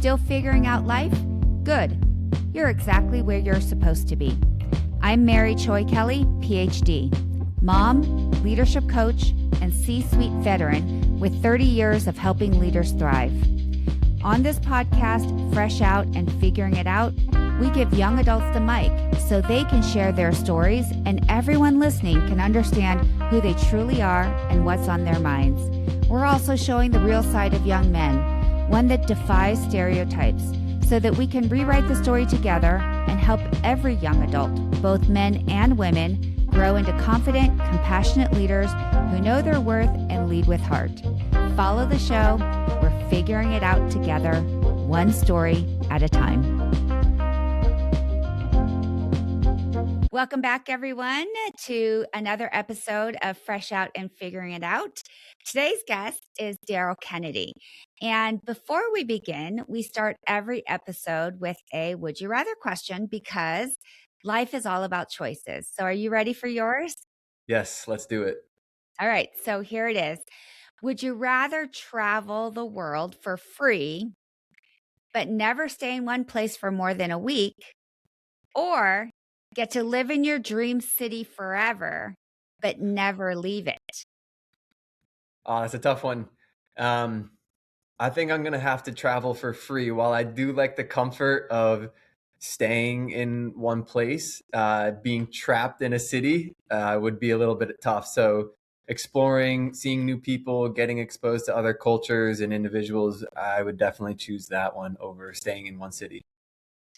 Still figuring out life? Good. You're exactly where you're supposed to be. I'm Mary Choi Kelly, PhD, mom, leadership coach, and C-suite veteran with 30 years of helping leaders thrive. On this podcast, Fresh Out and Figuring It Out, we give young adults the mic so they can share their stories and everyone listening can understand who they truly are and what's on their minds. We're also showing the real side of young men, one that defies stereotypes, so that we can rewrite the story together and help every young adult, both men and women, grow into confident, compassionate leaders who know their worth and lead with heart. Follow the show. We're figuring it out together, one story at a time. Welcome back, everyone, to another episode of Fresh Out and Figuring It Out. Today's guest is Darrell Kennedy. And before we begin, we start every episode with a would you rather question because life is all about choices. So are you ready for yours? Yes, let's do it. All right, so here it is. Would you rather travel the world for free, but never stay in one place for more than a week, or get to live in your dream city forever, but never leave it? Oh, that's a tough one. I think I'm going to have to travel for free. While I do like the comfort of staying in one place, being trapped in a city would be a little bit tough. So exploring, seeing new people, getting exposed to other cultures and individuals, I would definitely choose that one over staying in one city.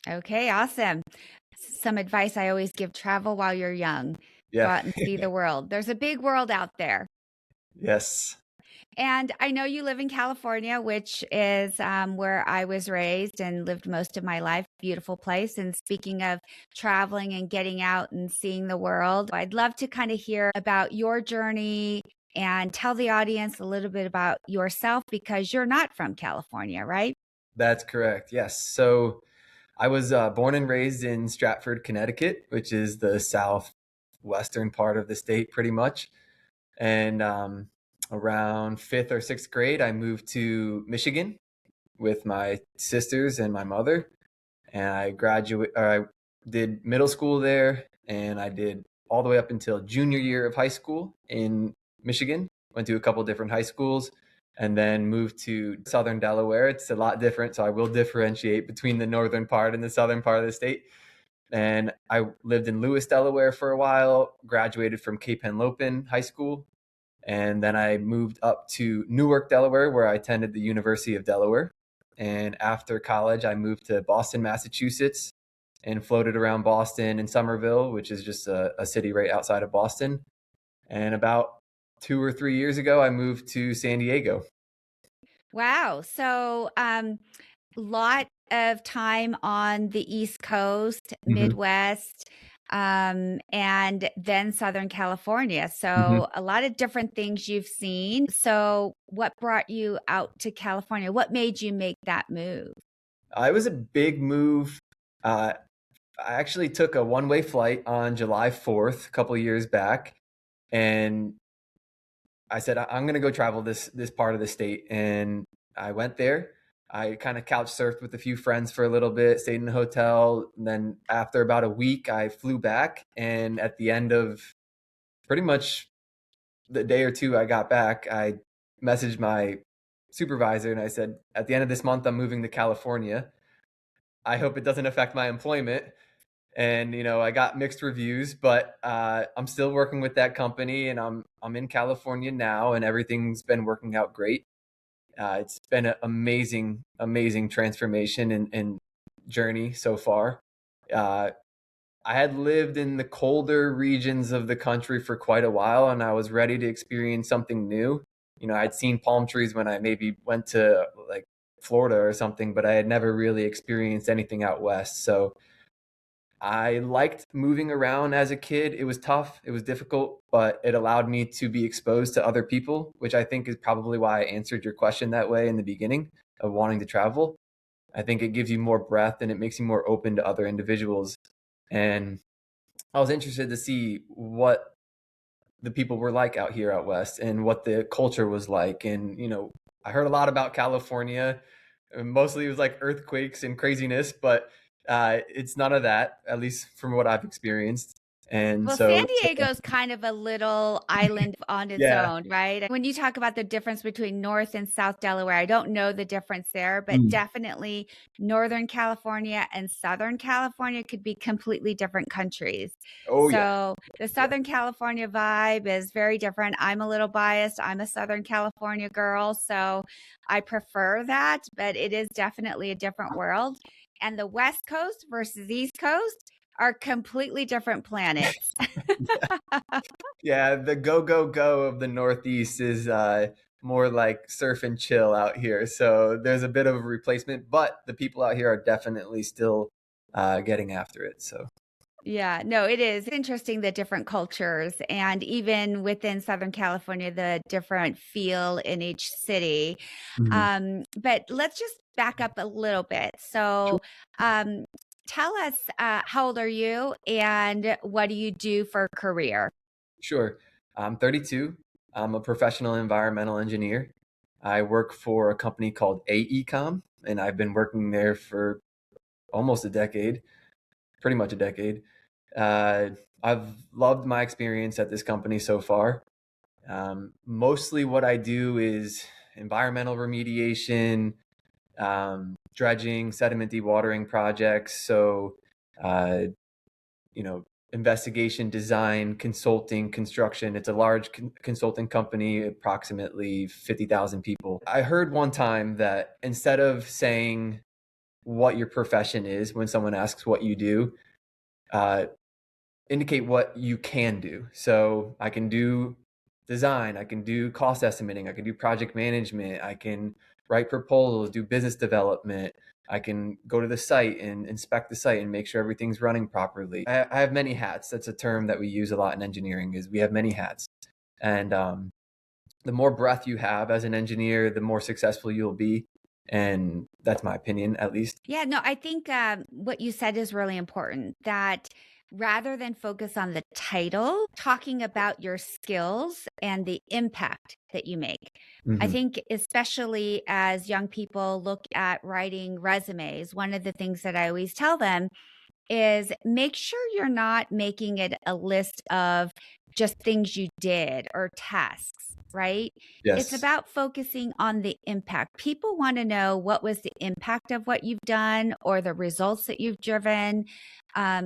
Okay, awesome. Some advice I always give: travel while you're young. Go out and see the world. There's a big world out there. Yes. And I know you live in California, which is where I was raised and lived most of my life. Beautiful place. And speaking of traveling and getting out and seeing the world, I'd love to kind of hear about your journey and tell the audience a little bit about yourself, because you're not from California, right? That's correct. Yes. So I was born and raised in Stratford, Connecticut, which is the southwestern part of the state pretty much. And around 5th or 6th grade, I moved to Michigan with my sisters and my mother. And I did middle school there, and I did all the way up until junior year of high school in Michigan. Went to a couple different high schools and then moved to southern Delaware. It's a lot different, so I will differentiate between the northern part and the southern part of the state. And I lived in Lewis, Delaware for a while, graduated from Cape Henlopen High School. And then I moved up to Newark, Delaware, where I attended the University of Delaware. And after college, I moved to Boston, Massachusetts, and floated around Boston and Somerville, which is just a city right outside of Boston. And about 2 or 3 years ago, I moved to San Diego. Wow. So lot of time on the East Coast, Midwest, and then Southern California. So a lot of different things you've seen. So what brought you out to California? What made you make that move? It was a big move. I actually took a one-way flight on July 4th, a couple of years back. And I said, I'm going to go travel this part of the state. And I went there. I kind of couch surfed with a few friends for a little bit, stayed in a hotel. And then after about a week, I flew back. And at the end of pretty much the day or two I got back, I messaged my supervisor and I said, at the end of this month, I'm moving to California. I hope it doesn't affect my employment. And, I got mixed reviews, but I'm still working with that company, and I'm in California now, and everything's been working out great. It's been an amazing transformation and journey so far. I had lived in the colder regions of the country for quite a while, and I was ready to experience something new. I'd seen palm trees when I maybe went to like Florida or something, but I had never really experienced anything out west. So I liked moving around as a kid. It was tough. It was difficult, but it allowed me to be exposed to other people, which I think is probably why I answered your question that way in the beginning of wanting to travel. I think it gives you more breadth and it makes you more open to other individuals. And I was interested to see what the people were like out here out west and what the culture was like. And, I heard a lot about California. Mostly it was like earthquakes and craziness, but it's none of that, at least from what I've experienced. And Well, San so, Diego's kind of a little island on its yeah. own, right? When you talk about the difference between North and South Delaware, I don't know the difference there, but Mm. definitely Northern California and Southern California could be completely different countries. Oh, yeah. So the Yeah. Southern California vibe is very different. I'm a little biased. I'm a Southern California girl, so I prefer that, but it is definitely a different world. And the West Coast versus East Coast are completely different planets. Yeah, the go go go of the Northeast is more like surf and chill out here. So there's a bit of a replacement, but the people out here are definitely still getting after it. So Yeah, no, it is interesting the different cultures and even within Southern California, the different feel in each city. Mhm. But let's just back up a little bit. Sure. So, um, tell us how old are you and what do you do for a career? Sure. I'm 32. I'm a professional environmental engineer. I work for a company called AECOM, and I've been working there for almost a decade, pretty much a decade. Uh, I've loved my experience at this company so far. Mostly what I do is environmental remediation, dredging, sediment dewatering projects. So, uh, you know, investigation, design, consulting, construction. It's a large consulting company, approximately 50,000 people. I heard one time that instead of saying what your profession is when someone asks what you do, uh, indicate what you can do. So I can do design, I can do cost estimating, I can do project management, I can write proposals, do business development. I can go to the site and inspect the site and make sure everything's running properly. I have many hats. That's a term that we use a lot in engineering is we have many hats. And the more breadth you have as an engineer, the more successful you'll be. And that's my opinion, at least. Yeah, no, I think what you said is really important that rather than focus on the title, talking about your skills and the impact that you make. I Hmm. think, especially as young people look at writing resumes, one of the things that I always tell them is make sure you're not making it a list of just things you did or tasks, right? It's Yes. about focusing on the impact. People want to know what was the impact of what you've done or the results that you've driven,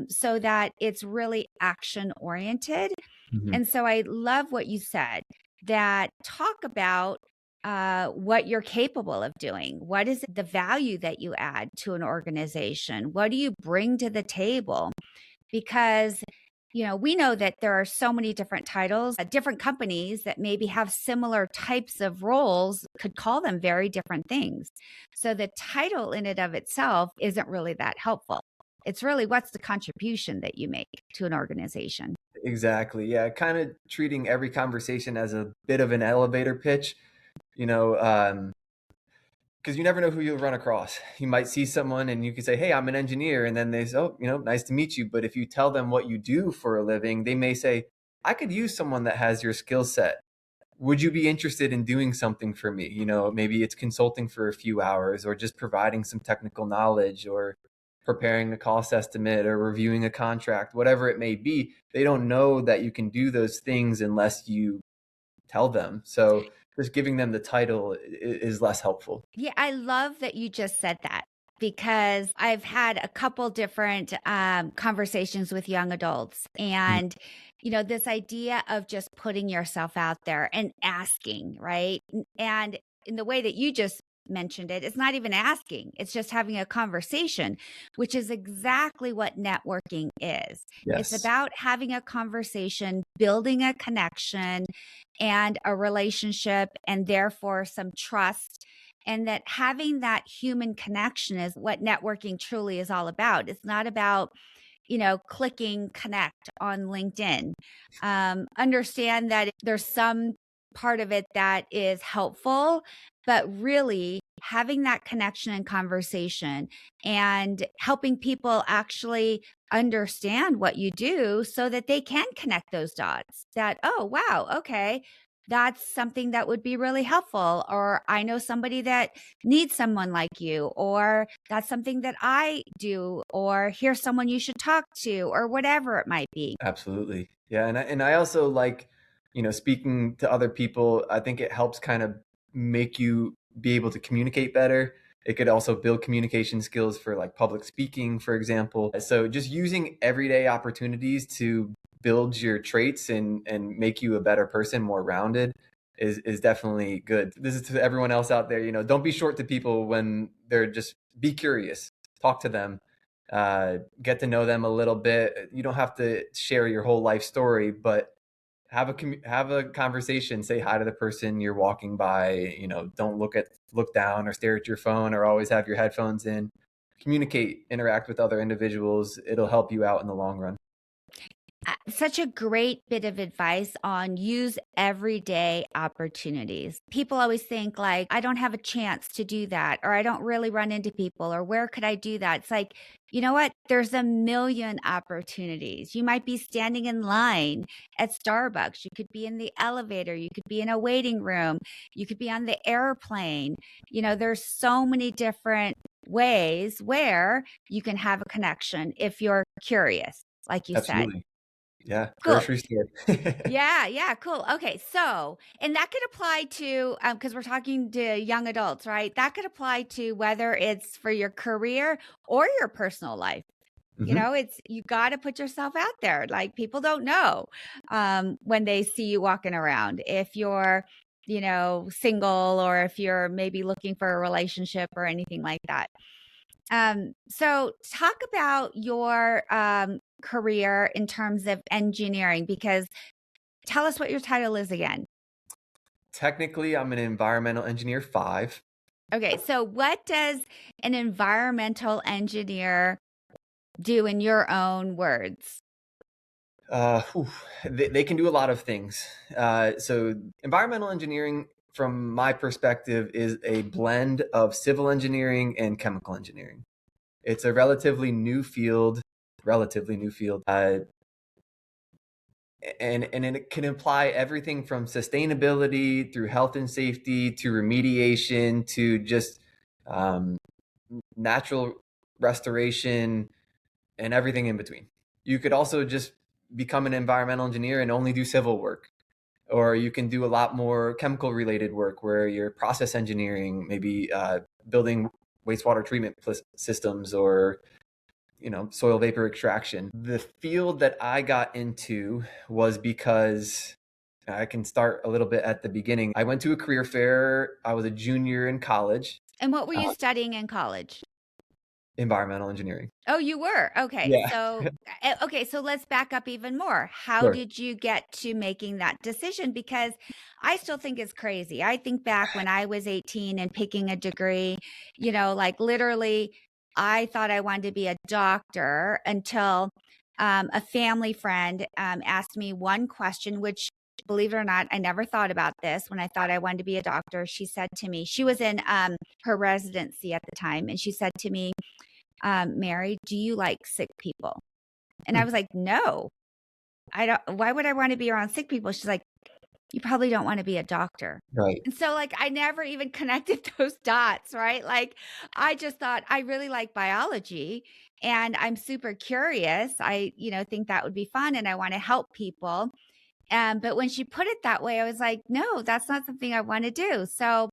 so that it's really action oriented. Hmm. And so I love what you said that talk about what you're capable of doing. What is the value that you add to an organization? What do you bring to the table? Because we know that there are so many different titles, different companies that maybe have similar types of roles could call them very different things. So the title in and of itself isn't really that helpful. It's really what's the contribution that you make to an organization. Exactly. Yeah. Kind of treating every conversation as a bit of an elevator pitch, you know, because you never know who you'll run across. You might see someone and you can say, "Hey, I'm an engineer." And then they say, "Oh, nice to meet you." But if you tell them what you do for a living, they may say, "I could use someone that has your skill set. Would you be interested in doing something for me?" Maybe it's consulting for a few hours or just providing some technical knowledge or preparing a cost estimate or reviewing a contract, whatever it may be. They don't know that you can do those things unless you tell them. So just giving them the title is less helpful. Yeah, I love that you just said that because I've had a couple different conversations with young adults. Mm. And, this idea of just putting yourself out there and asking, right? And in the way that you just mentioned it, it's not even asking, it's just having a conversation, which is exactly what networking is. It's Yes. about having a conversation, building a connection and a relationship, and therefore some trust, and that having that human connection is what networking truly is all about. It's not about, clicking connect on LinkedIn. Understand that there's some part of it that is helpful, but really having that connection and conversation and helping people actually understand what you do so that they can connect those dots that, oh, wow, okay. that's something that would be really helpful. Or I know somebody that needs someone like you, or that's something that I do, or here's someone you should talk to, or whatever it might be. Absolutely. Yeah. And I also like, speaking to other people. I think it helps kind of make you be able to communicate better. It could also build communication skills for like public speaking, for example. So just using everyday opportunities to build your traits and make you a better person, more rounded, is definitely good. This is to everyone else out there, don't be short to people when they're just be curious, talk to them, get to know them a little bit. You don't have to share your whole life story, but have a conversation. Say hi to the person you're walking by. Don't look down or stare at your phone, or always have your headphones in. Communicate, interact with other individuals. It'll help you out in the long run. Such a great bit of advice on use everyday opportunities. People always think like, I don't have a chance to do that, or I don't really run into people, or where could I do that? It's like, you know what? There's a million opportunities. You might be standing in line at Starbucks. You could be in the elevator. You could be in a waiting room. You could be on the airplane. There's so many different ways where you can have a connection if you're curious, like you said. Absolutely. Yeah. Cool. Grocery store. Yeah, cool. Okay, so, and that could apply to, because we're talking to young adults, right? That could apply to whether it's for your career or your personal life. Mhm. You got to put yourself out there. Like people don't know when they see you walking around. If you're, single, or if you're maybe looking for a relationship or anything like that. So talk about your career in terms of engineering, because tell us what your title is again. Technically, I'm an environmental engineer 5. Okay, so what does an environmental engineer do in your own words? Whew, they can do a lot of things. So environmental engineering, from my perspective, is a blend of civil engineering and chemical engineering. It's a relatively new field, and it can apply everything from sustainability through health and safety to remediation to just um, natural restoration and everything in between. You could also just become an environmental engineer and only do civil work, or you can do a lot more chemical related work where you're process engineering, maybe building wastewater treatment systems, or soil vapor extraction. The field that I got into was because I can start a little bit at the beginning. I went to a career fair. I was a junior in college. And what were you studying in college? Environmental engineering. Oh, you were. Okay. Yeah. So let's back up even more. How Sure. did you get to making that decision? Because I still think it's crazy. I think back when I was 18 and picking a degree, like literally I thought I wanted to be a doctor until a family friend asked me one question, which, believe it or not, I never thought about this. When I thought I wanted to be a doctor, she said to me, she was in her residency at the time, and she said to me, Mary, do you like sick people? And I was like, no, I don't. Why would I want to be around sick people? She's like, you probably don't want to be a doctor. Right. And so, like, I never even connected those dots, right? Like, I just thought I really like biology and I'm super curious. I, think that would be fun and I want to help people. But when she put it that way, I was like, no, that's not something I want to do. So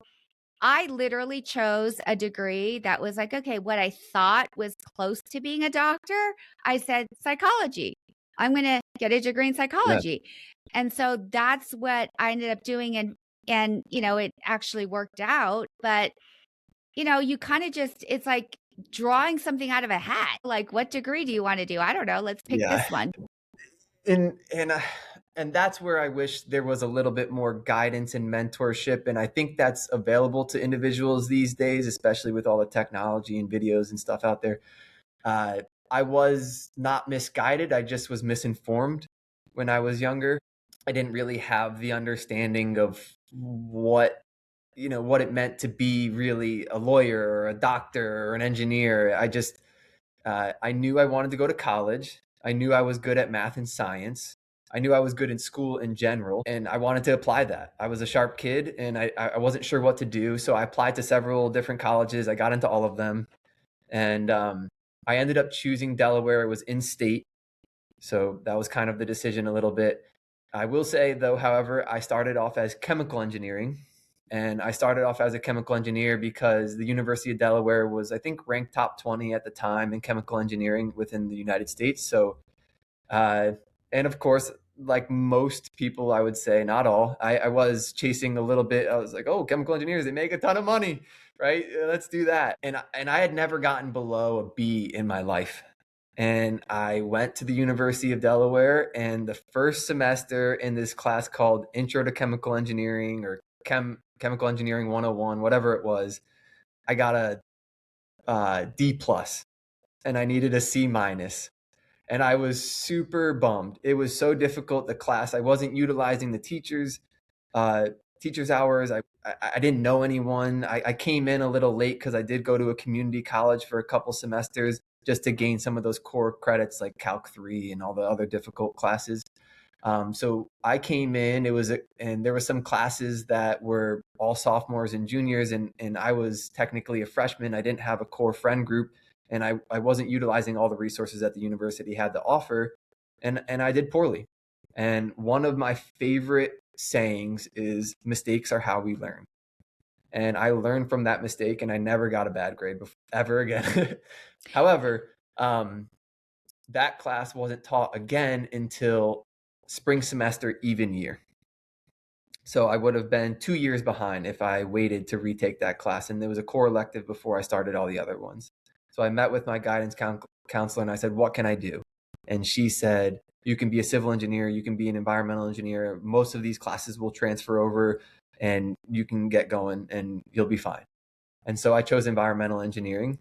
I literally chose a degree that was like, okay, what I thought was close to being a doctor. I said psychology. I'm going to get a degree in Yeah. psychology. And so that's what I ended up doing. And, it actually worked out. But, you kind of just, it's like drawing something out of a hat. Like, what degree do you want to do? I don't know. Let's pick Yeah. this one. And that's where I wish there was a little bit more guidance and mentorship. And I think that's available to individuals these days, especially with all the technology and videos and stuff out there. I was not misguided. I just was misinformed when I was younger. I didn't really have the understanding of what it meant to be really a lawyer or a doctor or an engineer. I knew I wanted to go to college. I knew I was good at math and science. I knew I was good in school in general, and I wanted to apply that. I was a sharp kid, and I wasn't sure what to do. So I applied to several different colleges. I got into all of them. And I ended up choosing Delaware. It was in state. So that was kind of the decision a little bit. I will say, though, however, I started off as chemical engineering. And I started off as a chemical engineer because the University of Delaware was, I think, ranked top 20 at the time in chemical engineering within the United States. So, and of course, like most people, I would say, not all, I was chasing a little bit. I was like, oh, chemical engineers, they make a ton of money, right? Let's do that. And I had never gotten below a B in my life. And I went to the University of Delaware, and the first semester in this class called Intro to Chemical Engineering or Chemical Engineering 101, whatever it was, I got a D plus, and I needed a C minus. And I was super bummed. It was so difficult, the class. I wasn't utilizing the teachers' hours. I didn't know anyone. I came in a little late because I did go to a community college for a couple semesters just to gain some of those core credits like Calc 3 and all the other difficult classes. So I came in, and there were some classes that were all sophomores and juniors, and I was technically a freshman. I didn't have a core friend group, and I wasn't utilizing all the resources that the university had to offer, and I did poorly. And one of my favorite sayings is, mistakes are how we learn. And I learned from that mistake, and I never got a bad grade ever again. However, that class wasn't taught again until spring semester even year. So I would have been 2 years behind if I waited to retake that class. And there was a core elective before I started all the other ones. So I met with my guidance counselor, and I said, what can I do? And she said, you can be a civil engineer, you can be an environmental engineer. Most of these classes will transfer over, and you can get going and you'll be fine. And so I chose environmental engineering.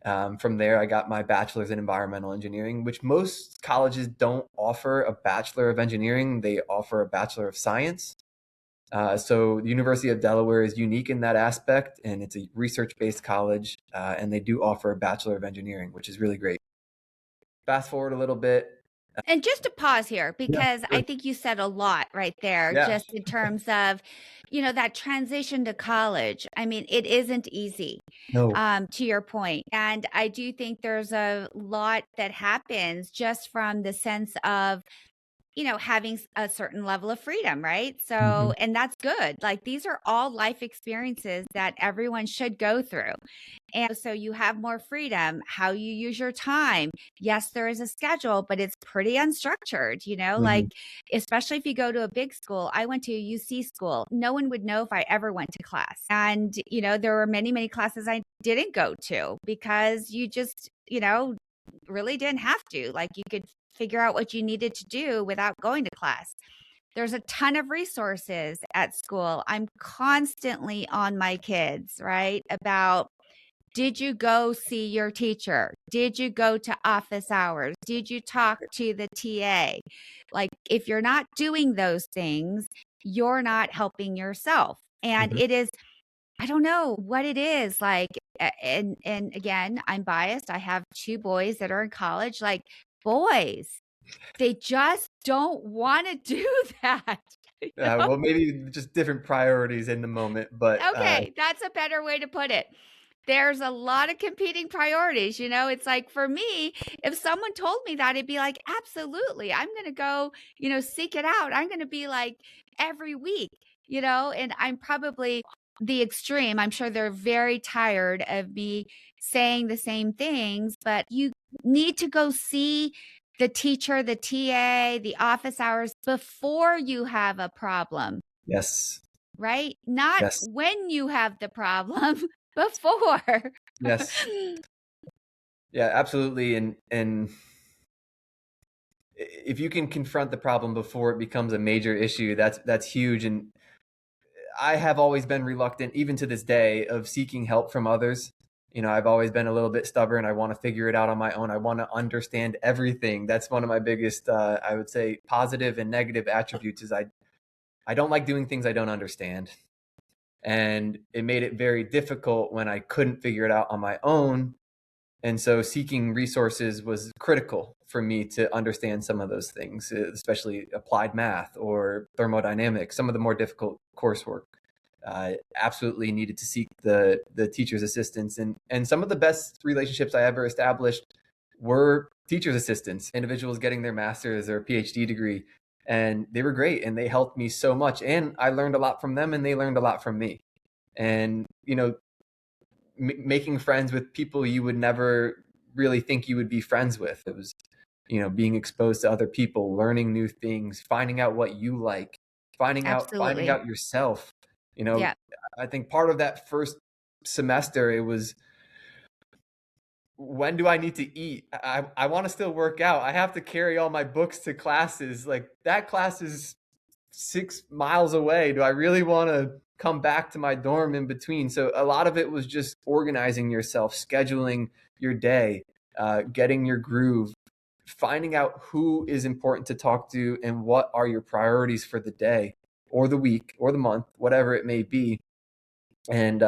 From there, I got my bachelor's in environmental engineering, which most colleges don't offer a bachelor of engineering. They offer a bachelor of science. So the University of Delaware is unique in that aspect, and it's a research-based college, and they do offer a bachelor of engineering, which is really great. Fast forward a little bit. And just to pause here, because I think you said a lot right there, just in terms of, that transition to college. I mean, it isn't easy, No. to your point. And I do think there's a lot that happens just from the sense of, having a certain level of freedom, right? So, and that's good. Like, these are all life experiences that everyone should go through. And so you have more freedom, how you use your time. Yes, there is a schedule, but it's pretty unstructured, like, especially if you go to a big school. I went to a UC school. No one would know if I ever went to class. And, there were many, many classes I didn't go to because you just, really didn't have to. Like, you could figure out what you needed to do without going to class. There's a ton of resources at school. I'm constantly on my kids, right? About, did you go see your teacher? Did you go to office hours? Did you talk to the TA? Like, if you're not doing those things, you're not helping yourself. And it is, I don't know what it is like. And again, I'm biased. I have 2 boys that are in college. Like, boys, they just don't want to do that. Well, maybe just different priorities in the moment, but Okay, that's a better way to put it. There's a lot of competing priorities. It's like, for me, if someone told me that, it'd be like, absolutely, I'm going to go, seek it out. I'm going to be like every week, and I'm probably the extreme. I'm sure they're very tired of me saying the same things, but you need to go see the teacher, the TA, the office hours before you have a problem. yes. Right? Not when you have the problem, before. Yes. Yeah, absolutely. And if you can confront the problem before it becomes a major issue, that's huge. And I have always been reluctant, even to this day, of seeking help from others. I've always been a little bit stubborn. I want to figure it out on my own. I want to understand everything. That's one of my biggest, I would say, positive and negative attributes is I don't like doing things I don't understand. And it made it very difficult when I couldn't figure it out on my own. And so seeking resources was critical for me to understand some of those things, especially applied math or thermodynamics, some of the more difficult coursework. Absolutely needed to seek the teacher's assistance, and some of the best relationships I ever established were teacher's assistants, individuals getting their master's or PhD degree, and they were great and they helped me so much, and I learned a lot from them and they learned a lot from me. And making friends with people you would never really think you would be friends with. It was being exposed to other people, learning new things, finding out what you like, finding Absolutely. out yourself. Yeah. I think part of that first semester, it was, when do I need to eat? I want to still work out. I have to carry all my books to classes. Like, that class is 6 miles away. Do I really want to come back to my dorm in between? So a lot of it was just organizing yourself, scheduling your day, getting your groove, finding out who is important to talk to and what are your priorities for the day or the week or the month, whatever it may be. And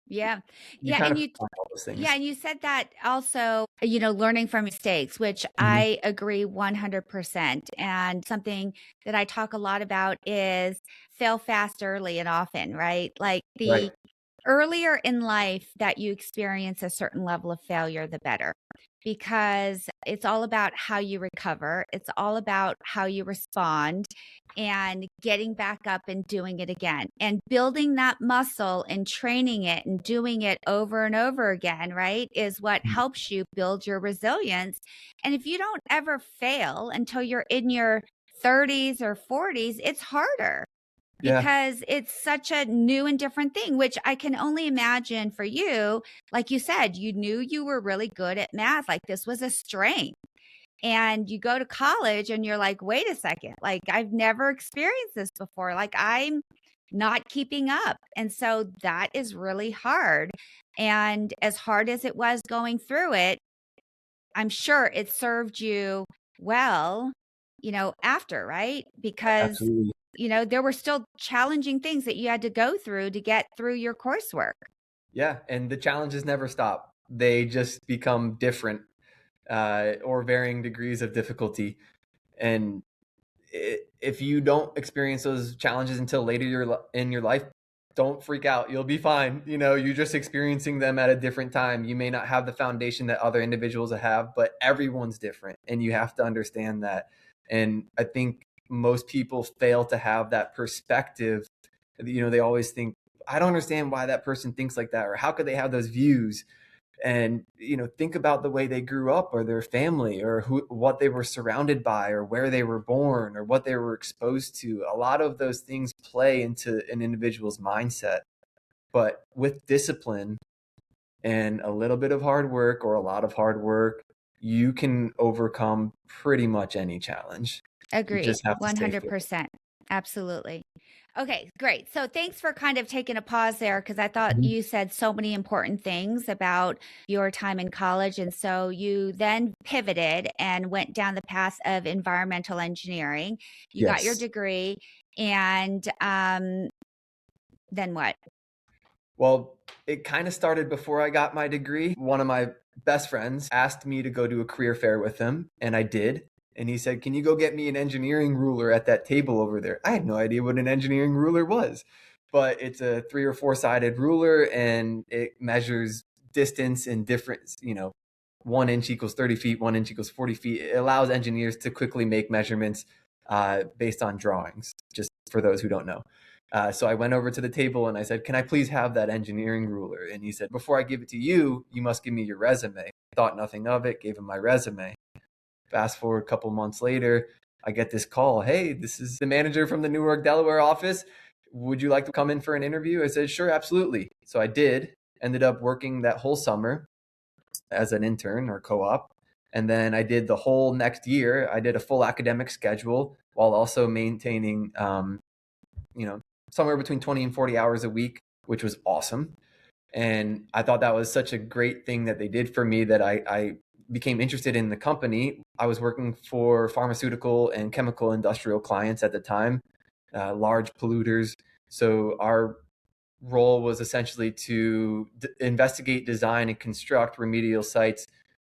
Yeah. you Yeah. kind And of you, find all those yeah. things. And you said that also, learning from mistakes, which Mhm. I agree 100%. And something that I talk a lot about is fail fast, early, and often, right? Like Right. the earlier in life that you experience a certain level of failure, the better, because it's all about how you recover. It's all about how you respond and getting back up and doing it again and building that muscle and training it and doing it over and over again, right? Is what helps you build your resilience. And if you don't ever fail until you're in your 30s or 40s, it's harder Yeah. because it's such a new and different thing, which I can only imagine for you. Like you said, you knew you were really good at math, like this was a strength. And you go to college and you're like, wait a second, like I've never experienced this before. Like I'm not keeping up. And so that is really hard. And as hard as it was going through it, I'm sure it served you well, after, right? Because Absolutely. there were still challenging things that you had to go through to get through your coursework. Yeah. And the challenges never stop. They just become different, or varying degrees of difficulty. And if you don't experience those challenges until later in your life, don't freak out. You'll be fine. You're just experiencing them at a different time. You may not have the foundation that other individuals have, but everyone's different, and you have to understand that. And I think most people fail to have that perspective. They always think, I don't understand why that person thinks like that, or how could they have those views? And think about the way they grew up, or their family, or what they were surrounded by, or where they were born, or what they were exposed to. A lot of those things play into an individual's mindset, but with discipline and a little bit of hard work, or a lot of hard work, you can overcome pretty much any challenge. You Agreed. just have to stay focused. 100%. Absolutely. Okay, great. So thanks for kind of taking a pause there because I thought Mhm. you said so many important things about your time in college. And so you then pivoted and went down the path of environmental engineering. You got your Yes. degree. And then what? Well, it kind of started before I got my degree. One of my best friends asked me to go to a career fair with him, and I did. And he said, "Can you go get me an engineering ruler at that table over there?" I had no idea what an engineering ruler was, but it's a 3 or 4 sided ruler, and it measures distance in different, 1 inch equals 30 feet, 1 inch equals 40 feet. It allows engineers to quickly make measurements based on drawings, just for those who don't know. So I went over to the table and I said, "Can I please have that engineering ruler?" And he said, "Before I give it to you, you must give me your resume." Thought nothing of it, gave him my resume. Fast forward a couple months later, I get this call. "Hey, this is the manager from the Newark, Delaware office. Would you like to come in for an interview?" I said, "Sure, absolutely." So I did. Ended up working that whole summer as an intern or co-op. And then I did the whole next year. I did a full academic schedule while also maintaining, you know, somewhere between 20 and 40 hours a week, which was awesome. And I thought that was such a great thing that they did for me that I became interested in the company. I was working for pharmaceutical and chemical industrial clients at the time, large polluters. So our role was essentially to investigate, design, and construct remedial sites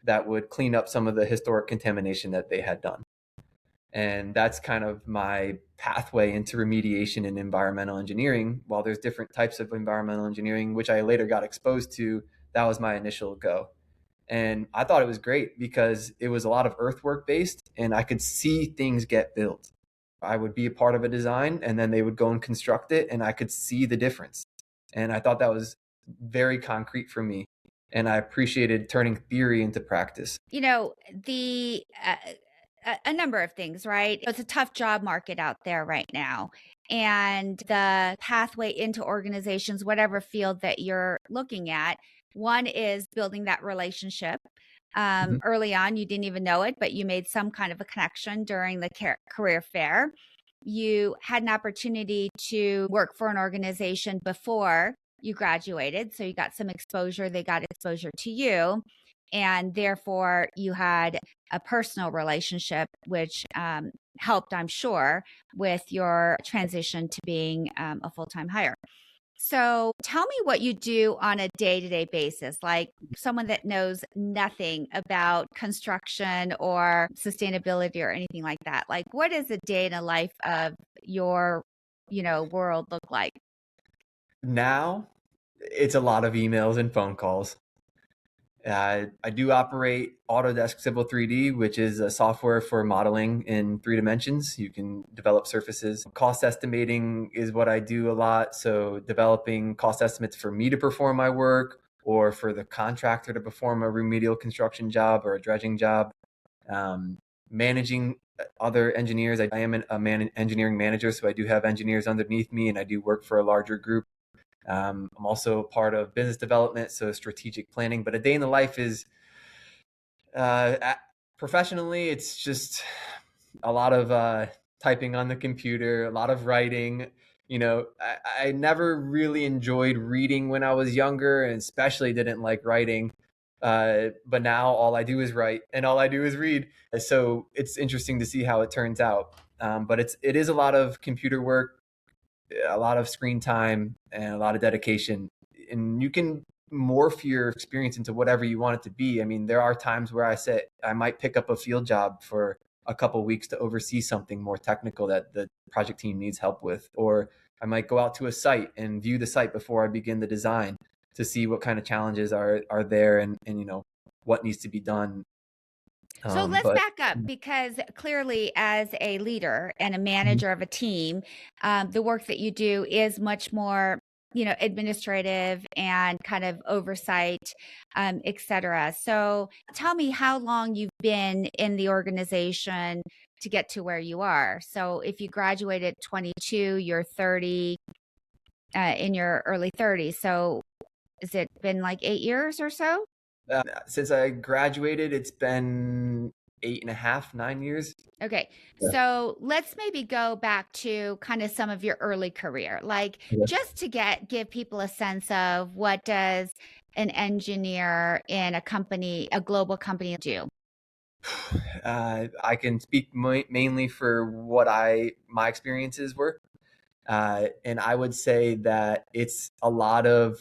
that would clean up some of the historic contamination that they had done. And that's kind of my pathway into remediation and environmental engineering. While there's different types of environmental engineering, which I later got exposed to, that was my initial go. And I thought it was great because it was a lot of earthwork based and I could see things get built. I would be a part of a design and then they would go and construct it and I could see the difference. And I thought that was very concrete for me. And I appreciated turning theory into practice. The a number of things, right? It's a tough job market out there right now. And the pathway into organizations, whatever field that you're looking at, one is building that relationship. Early on, you didn't even know it, but you made some kind of a connection during the career fair. You had an opportunity to work for an organization before you graduated. So you got some exposure. They got exposure to you. And therefore, you had a personal relationship, which helped, I'm sure, with your transition to being a full-time hire. So tell me what you do on a day-to-day basis, like someone that knows nothing about construction or sustainability or anything like that. Like, what does a day in the life of your, world look like? Now, it's a lot of emails and phone calls. I do operate Autodesk Civil 3D, which is a software for modeling in 3 dimensions. You can develop surfaces. Cost estimating is what I do a lot. So developing cost estimates for me to perform my work or for the contractor to perform a remedial construction job or a dredging job. Managing other engineers. I am an engineering manager, so I do have engineers underneath me and I do work for a larger group. I'm also part of business development, so strategic planning. But a day in the life is professionally, it's just a lot of typing on the computer, a lot of writing. I never really enjoyed reading when I was younger, and especially didn't like writing. But now all I do is write and all I do is read. So it's interesting to see how it turns out. But it is a lot of computer work, a lot of screen time and a lot of dedication, and you can morph your experience into whatever you want it to be. I mean, there are times where I might pick up a field job for a couple of weeks to oversee something more technical that the project team needs help with, or I might go out to a site and view the site before I begin the design to see what kind of challenges are there and what needs to be done. So let's back up, because clearly as a leader and a manager of a team, the work that you do is much more, administrative and kind of oversight, et cetera. So tell me how long you've been in the organization to get to where you are. So if you graduated at 22, you're 30, in your early 30s. So has it been like 8 years or so? Since I graduated, it's been 8.5, 9 years. Okay. Yeah. So let's maybe go back to kind of some of your early career, like just to give people a sense of what does an engineer in a global company do? I can speak mainly for what my experiences were. And I would say that it's a lot of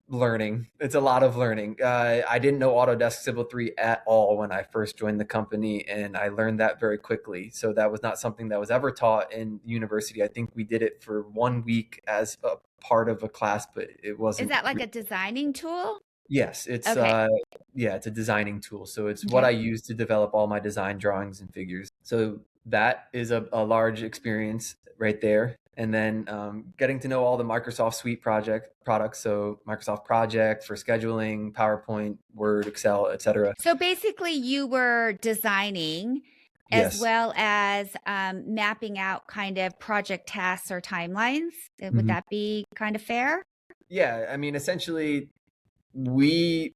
learning. It's a lot of learning. I didn't know Autodesk Civil 3 at all when I first joined the company, and I learned that very quickly. So that was not something that was ever taught in university. I think we did it for 1 week as a part of a class, but it wasn't. Is that like a designing tool? Yes, it's okay. It's a designing tool. So it's what I use to develop all my design drawings and figures. So that is a large experience right there. And then getting to know all the Microsoft Suite products. So Microsoft Project for scheduling, PowerPoint, Word, Excel, etc. So basically you were designing as well as mapping out kind of project tasks or timelines. Would that be kind of fair? Yeah. I mean, essentially, what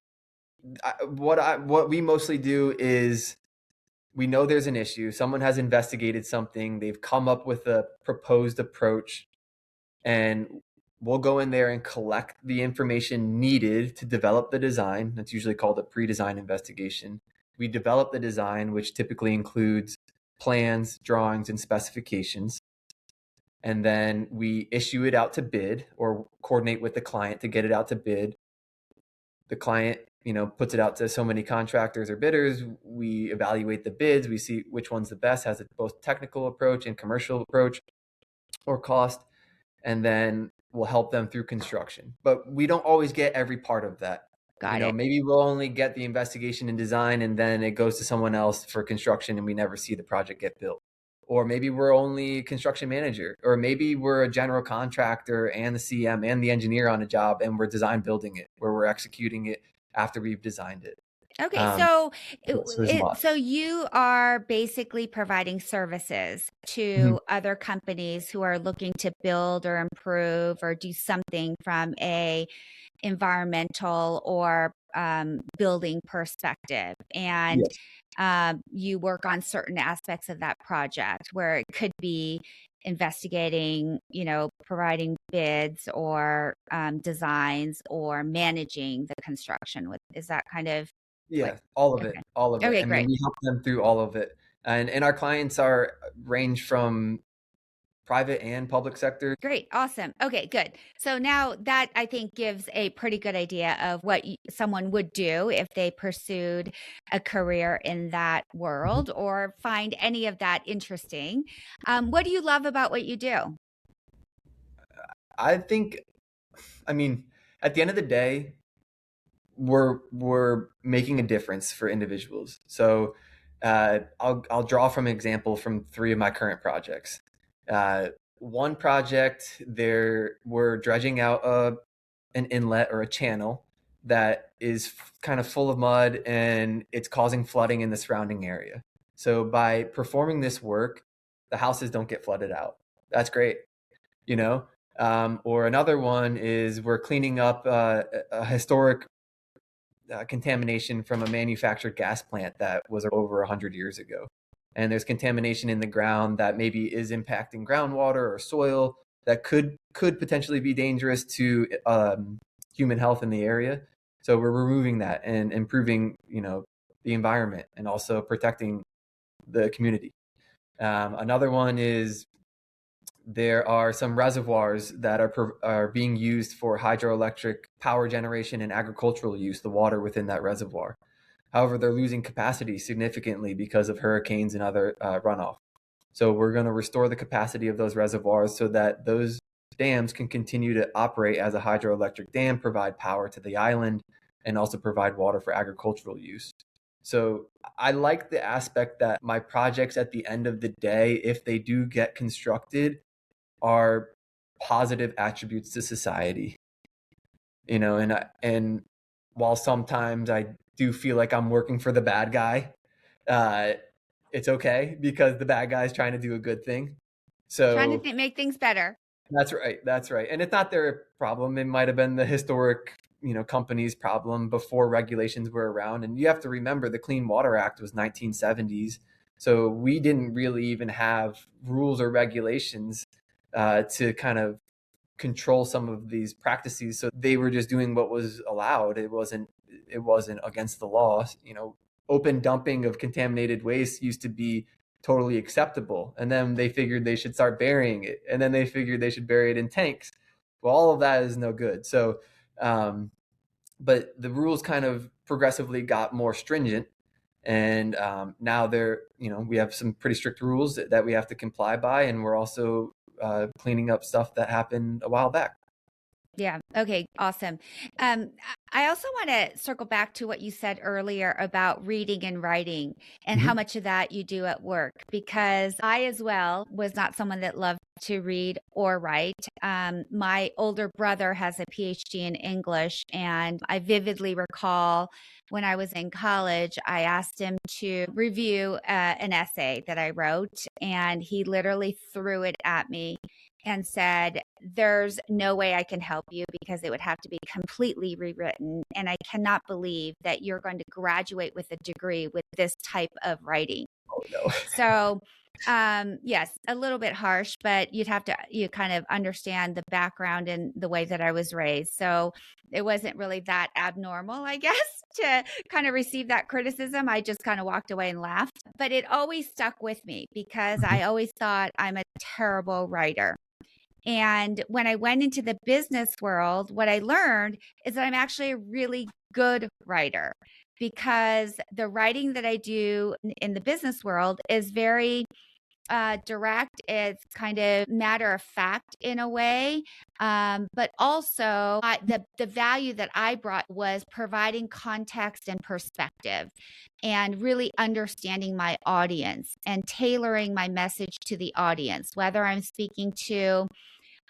we mostly do is we know there's an issue. Someone has investigated something. They've come up with a proposed approach, and we'll go in there and collect the information needed to develop the design. That's usually called a pre-design investigation. We develop the design, which typically includes plans, drawings, and specifications. And then we issue it out to bid or coordinate with the client to get it out to bid. the client, puts it out to so many contractors or bidders. We evaluate the bids. We see which one's the best, has a both technical approach and commercial approach or cost, and then we'll help them through construction. But we don't always get every part of that. Got it. Maybe we'll only get the investigation and design, and then it goes to someone else for construction, and we never see the project get built. Or maybe we're only construction manager, or maybe we're a general contractor and the CM and the engineer on a job, and we're design building it, where we're executing it after we've designed it. Okay, so you are basically providing services to other companies who are looking to build or improve or do something from a environmental or building perspective, and you work on certain aspects of that project where it could be investigating, providing bids or designs or managing the construction. Is that kind of all of it. Okay, great. We help them through all of it, and our clients range from private and public sector. Great. Awesome. Okay, good. So now that I think gives a pretty good idea of what someone would do if they pursued a career in that world or find any of that interesting. What do you love about what you do? I think, at the end of the day, we're making a difference for individuals. So I'll draw from an example from 3 of my current projects. One project, we're dredging out an inlet or a channel that is kind of full of mud, and it's causing flooding in the surrounding area. So by performing this work, the houses don't get flooded out. That's great, or another one is we're cleaning up a historic contamination from a manufactured gas plant that was over 100 years ago. And there's contamination in the ground that maybe is impacting groundwater or soil that could potentially be dangerous to human health in the area. So we're removing that and improving, the environment and also protecting the community. Another one is there are some reservoirs that are being used for hydroelectric power generation and agricultural use, the water within that reservoir. However, they're losing capacity significantly because of hurricanes and other runoff. So we're going to restore the capacity of those reservoirs so that those dams can continue to operate as a hydroelectric dam, provide power to the island, and also provide water for agricultural use. So I like the aspect that my projects at the end of the day, if they do get constructed, are positive attributes to society. And while sometimes I do feel like I'm working for the bad guy, it's okay because the bad guy is trying to do a good thing. So trying to make things better. That's right. And it's not their problem. It might have been the historic, company's problem before regulations were around. And you have to remember the Clean Water Act was 1970s. So we didn't really even have rules or regulations to kind of control some of these practices. So they were just doing what was allowed. It wasn't against the law. Open dumping of contaminated waste used to be totally acceptable. And then they figured they should start burying it. And then they figured they should bury it in tanks. Well, all of that is no good. So, but the rules kind of progressively got more stringent. And now we have some pretty strict rules that we have to comply by. And we're also cleaning up stuff that happened a while back. Yeah. Okay. Awesome. I also want to circle back to what you said earlier about reading and writing and how much of that you do at work, because I as well was not someone that loved to read or write. My older brother has a PhD in English, and I vividly recall when I was in college, I asked him to review an essay that I wrote, and he literally threw it at me and said, "There's no way I can help you because it would have to be completely rewritten. And I cannot believe that you're going to graduate with a degree with this type of writing." Oh, no. So, yes, a little bit harsh, but you kind of understand the background and the way that I was raised. So it wasn't really that abnormal, I guess, to kind of receive that criticism. I just kind of walked away and laughed, but it always stuck with me because I always thought I'm a terrible writer. And when I went into the business world, what I learned is that I'm actually a really good writer, because the writing that I do in the business world is very direct. It's kind of matter of fact in a way, but also the value that I brought was providing context and perspective, and really understanding my audience and tailoring my message to the audience, whether I'm speaking to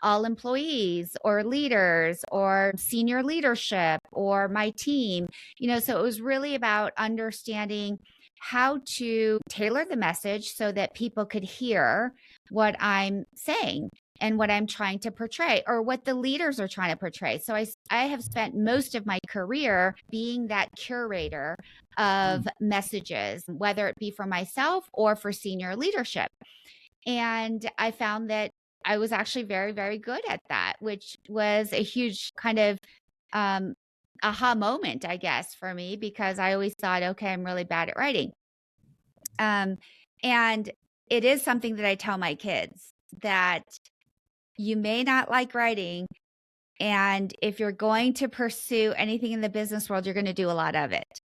all employees or leaders or senior leadership or my team. So it was really about understanding how to tailor the message so that people could hear what I'm saying and what I'm trying to portray, or what the leaders are trying to portray. So I have spent most of my career being that curator of messages, whether it be for myself or for senior leadership. And I found that I was actually very, very good at that, which was a huge kind of um, aha moment, I guess, for me, because I always thought, okay, I'm really bad at writing. And it is something that I tell my kids, that you may not like writing. And if you're going to pursue anything in the business world, you're going to do a lot of it.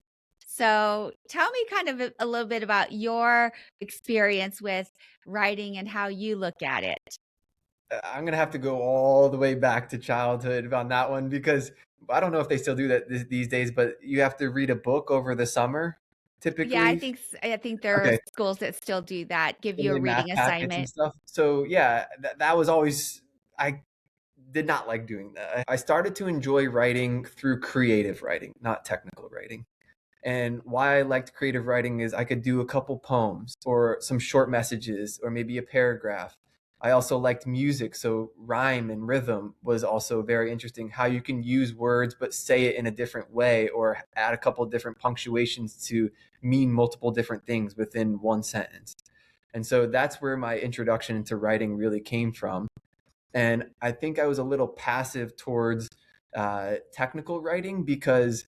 So tell me kind of a little bit about your experience with writing and how you look at it. I'm gonna have to go all the way back to childhood on that one, because I don't know if they still do that these days, but you have to read a book over the summer, Yeah, I typically. think there are Okay, schools that still do that, give you a in math reading packets and assignment. stuff. So yeah, that was always, I did not like doing that. I started to enjoy writing through creative writing, not technical writing. And why I liked creative writing is I could do a couple poems or some short messages or maybe a paragraph. I also liked music, so rhyme and rhythm was also very interesting. How you can use words but say it in a different way, or add a couple different punctuations to mean multiple different things within one sentence. And so that's where my introduction into writing really came from. And I think I was a little passive towards technical writing, because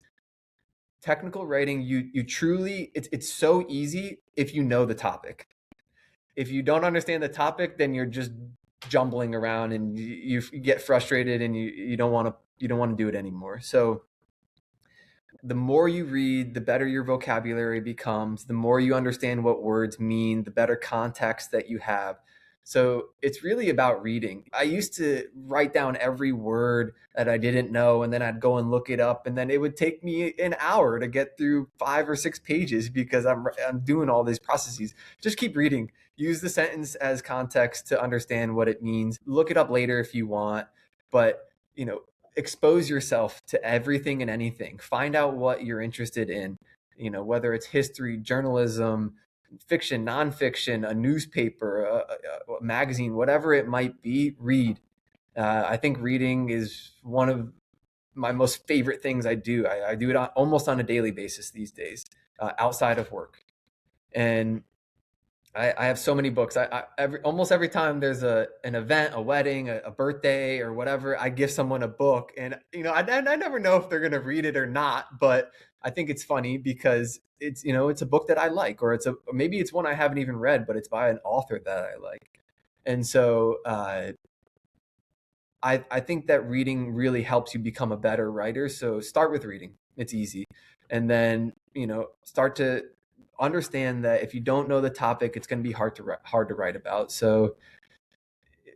technical writing, you truly, it's so easy if you know the topic. If you don't understand the topic, then you're just jumbling around and you get frustrated, and you don't want to do it anymore. So the more you read, the better your vocabulary becomes, the more you understand what words mean, the better context that you have. So it's really about reading. I used to write down every word that I didn't know, and then I'd go and look it up, and then it would take me an hour to get through 5 or 6 pages, because I'm doing all these processes. Just keep reading. Use the sentence as context to understand what it means. Look it up later if you want, but expose yourself to everything and anything. Find out what you're interested in, whether it's history, journalism, fiction, nonfiction, a newspaper, a magazine, whatever it might be, read. I think reading is one of my most favorite things I do. I do it almost on a daily basis these days, outside of work. And I have so many books. Almost every time there's an event, a wedding, a birthday, or whatever, I give someone a book, and I never know if they're gonna read it or not. But I think it's funny because it's a book that I like, or maybe it's one I haven't even read, but it's by an author that I like, and so I think that reading really helps you become a better writer. So start with reading; it's easy, and then start to understand that if you don't know the topic, it's going to be hard to write about. So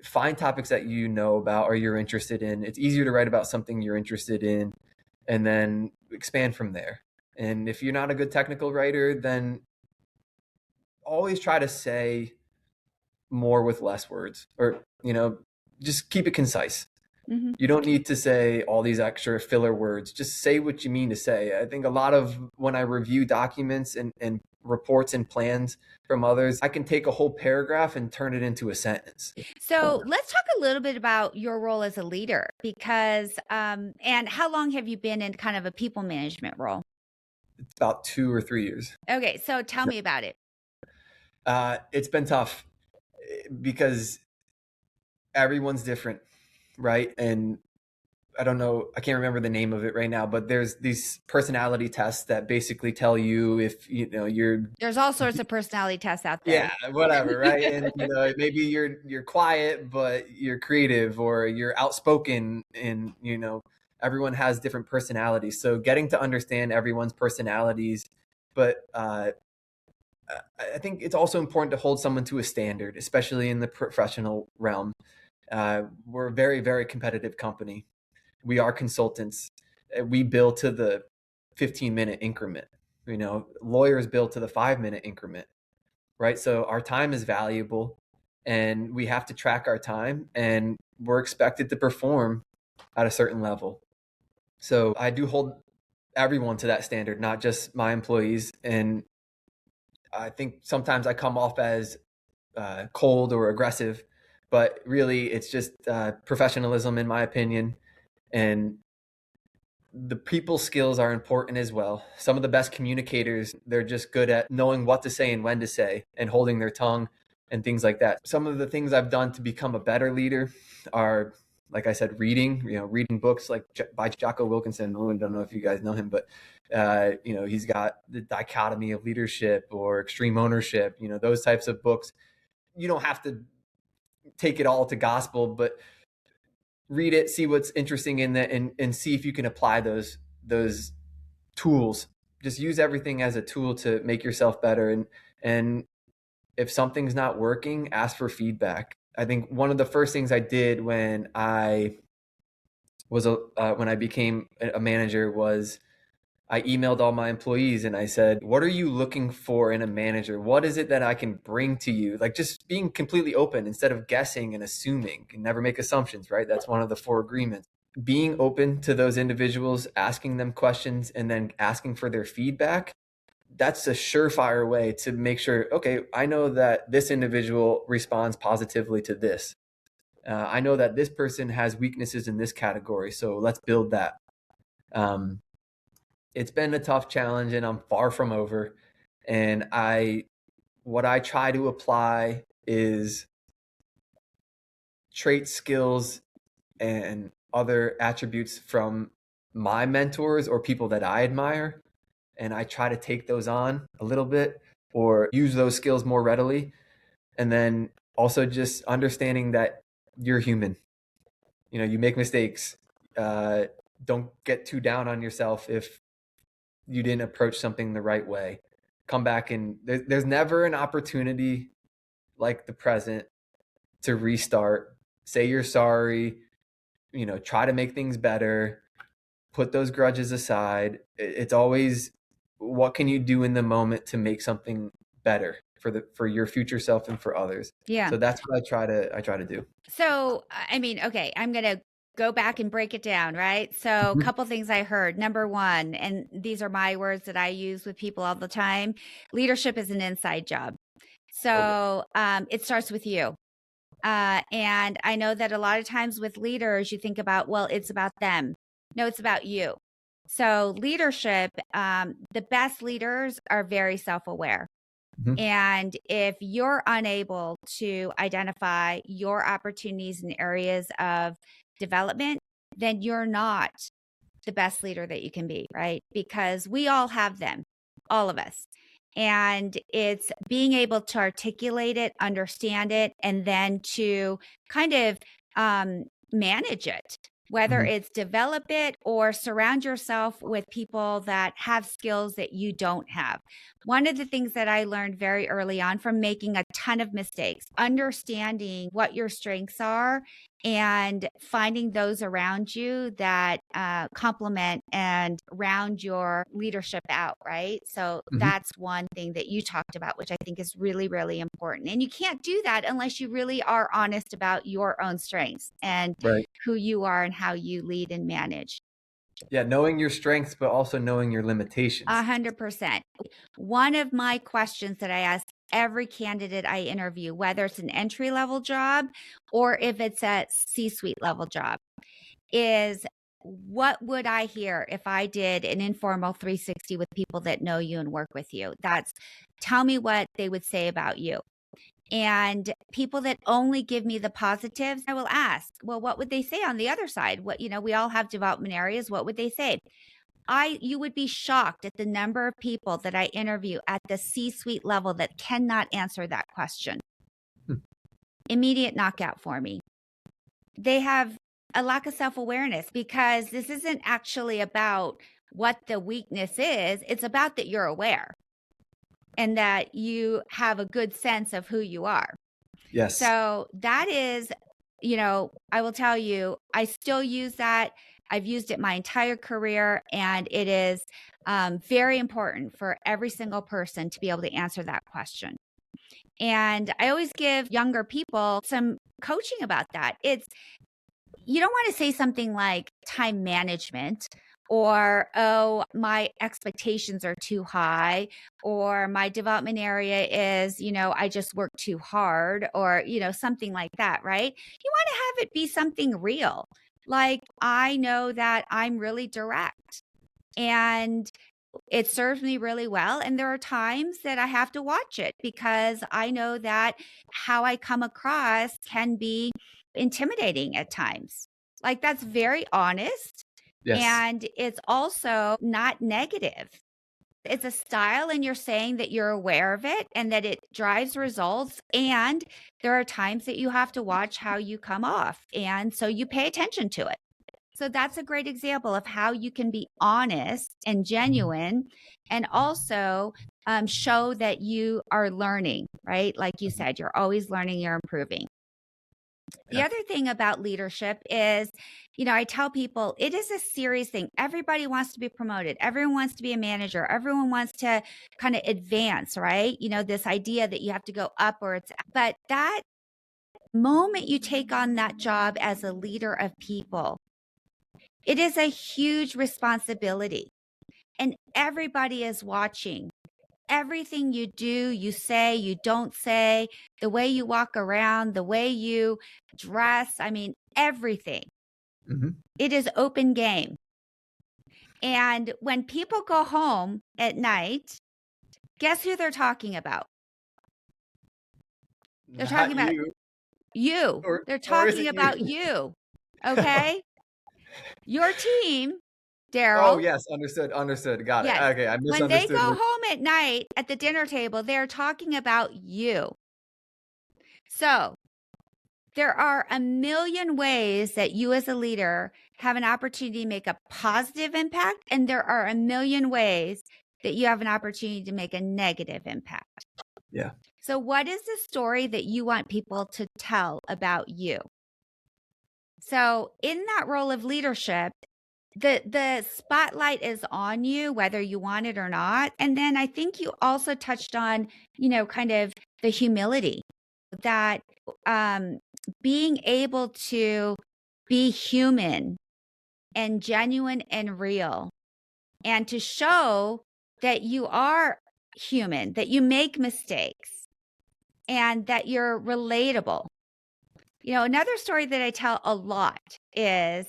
find topics that you know about or you're interested in. It's easier to write about something you're interested in, and then expand from there. And if you're not a good technical writer, then always try to say more with less words, or just keep it concise. Mm-hmm. You don't need to say all these extra filler words. Just say what you mean to say. I think a lot of when I review documents and reports and plans from others, I can take a whole paragraph and turn it into a sentence. So let's talk a little bit about your role as a leader, because, and how long have you been in kind of a people management role? It's about 2 or 3 years. Okay, so tell me about it. It's been tough because everyone's different, right? And I don't know, I can't remember the name of it right now, but there's these personality tests that basically tell you if, you're, There's all sorts of personality tests out there. yeah, whatever, right? And maybe you're quiet, but you're creative, or you're outspoken, and everyone has different personalities. So getting to understand everyone's personalities, but I think it's also important to hold someone to a standard, especially in the professional realm. We're a very, very competitive company. We are consultants. We bill to the 15-minute increment. Lawyers bill to the 5-minute increment, right? So our time is valuable, and we have to track our time, and we're expected to perform at a certain level. So I do hold everyone to that standard, not just my employees. And I think sometimes I come off as cold or aggressive, but really it's just professionalism, in my opinion. And the people skills are important as well. Some of the best communicators, they're just good at knowing what to say and when to say, and holding their tongue and things like that. Some of the things I've done to become a better leader are, like I said, reading books like by Jocko Wilkinson. I don't know if you guys know him, but he's got the Dichotomy of Leadership or Extreme Ownership, those types of books. You don't have to take it all to gospel, but read it, see what's interesting in that, and see if you can apply those tools. Just use everything as a tool to make yourself better. And if something's not working, ask for feedback. I think one of the first things I did when I became a manager was I emailed all my employees and I said, what are you looking for in a manager? What is it that I can bring to you? Like, just being completely open instead of guessing and assuming. And never make assumptions, right? That's one of the 4 agreements. Being open to those individuals, asking them questions, and then asking for their feedback. That's a surefire way to make sure, okay, I know that this individual responds positively to this. I know that this person has weaknesses in this category, so let's build that. It's been a tough challenge, and I'm far from over. And what I try to apply is trait skills and other attributes from my mentors or people that I admire. And I try to take those on a little bit, or use those skills more readily. And then also just understanding that you're human. You make mistakes. Don't get too down on yourself if you didn't approach something the right way. Come back, and there's never an opportunity like the present to restart. Say you're sorry, try to make things better, put those grudges aside. It's always, what can you do in the moment to make something better for your future self and for others. Yeah. So that's what I try to do. So, I mean, okay, I'm going to go back and break it down, right? So, a couple things I heard. Number 1, and these are my words that I use with people all the time: leadership is an inside job. So, it starts with you. And I know that a lot of times with leaders, you think about, well, it's about them. No, it's about you. So, leadership, the best leaders are very self-aware. And if you're unable to identify your opportunities in areas of development, then you're not the best leader that you can be, right? Because we all have them, all of us. And it's being able to articulate it, understand it, and then to kind of manage it, whether it's develop it or surround yourself with people that have skills that you don't have. One of the things that I learned very early on from making a ton of mistakes, understanding what your strengths are and finding those around you that complement and round your leadership out, right? So that's one thing that you talked about, which I think is really, really important. And you can't do that unless you really are honest about your own strengths and who you are and how you lead and manage. Yeah, knowing your strengths, but also knowing your limitations. 100%. One of my questions that I ask every candidate I interview, whether it's an entry-level job or if it's a C-suite level job, is what would I hear if I did an informal 360 with people that know you and work with you? Tell me what they would say about you. And people that only give me the positives, I will ask, well, what would they say on the other side? What, we all have development areas. What would they say? You would be shocked at the number of people that I interview at the C-suite level that cannot answer that question. Immediate knockout for me. They have a lack of self-awareness, because this isn't actually about what the weakness is. It's about that you're aware and that you have a good sense of who you are. Yes. So that is, I will tell you, I still use that. I've used it my entire career, and it is very important for every single person to be able to answer that question. And I always give younger people some coaching about that. You don't want to say something like time management, or, oh, my expectations are too high, or my development area is, I just work too hard, or, something like that, right? You want to have it be something real. Like, I know that I'm really direct, and it serves me really well. And there are times that I have to watch it, because I know that how I come across can be intimidating at times. Like, that's very honest. Yes. And it's also not negative. It's a style, and you're saying that you're aware of it and that it drives results. And there are times that you have to watch how you come off. And so you pay attention to it. So that's a great example of how you can be honest and genuine, and also show that you are learning, right? Like you said, you're always learning, you're improving. The other thing about leadership is, I tell people it is a serious thing. Everybody wants to be promoted. Everyone wants to be a manager. Everyone wants to kind of advance, right? This idea that you have to go up, but that moment you take on that job as a leader of people, it is a huge responsibility, and everybody is watching. Everything you do, you say, you don't say, the way you walk around, the way you dress, everything. It is open game. And when people go home at night, guess who they're talking about? They're talking about you. They're talking about you. Okay? Your team, Darrell. Oh, yes. Understood. Got it. Yes. Okay. I misunderstood. When they go home at night at the dinner table, they're talking about you. So there are a million ways that you as a leader have an opportunity to make a positive impact. And there are a million ways that you have an opportunity to make a negative impact. Yeah. So what is the story that you want people to tell about you? So in that role of leadership, the spotlight is on you, whether you want it or not. And then I think you also touched on, kind of the humility, that being able to be human and genuine and real, and to show that you are human, that you make mistakes, and that you're relatable. Another story that I tell a lot is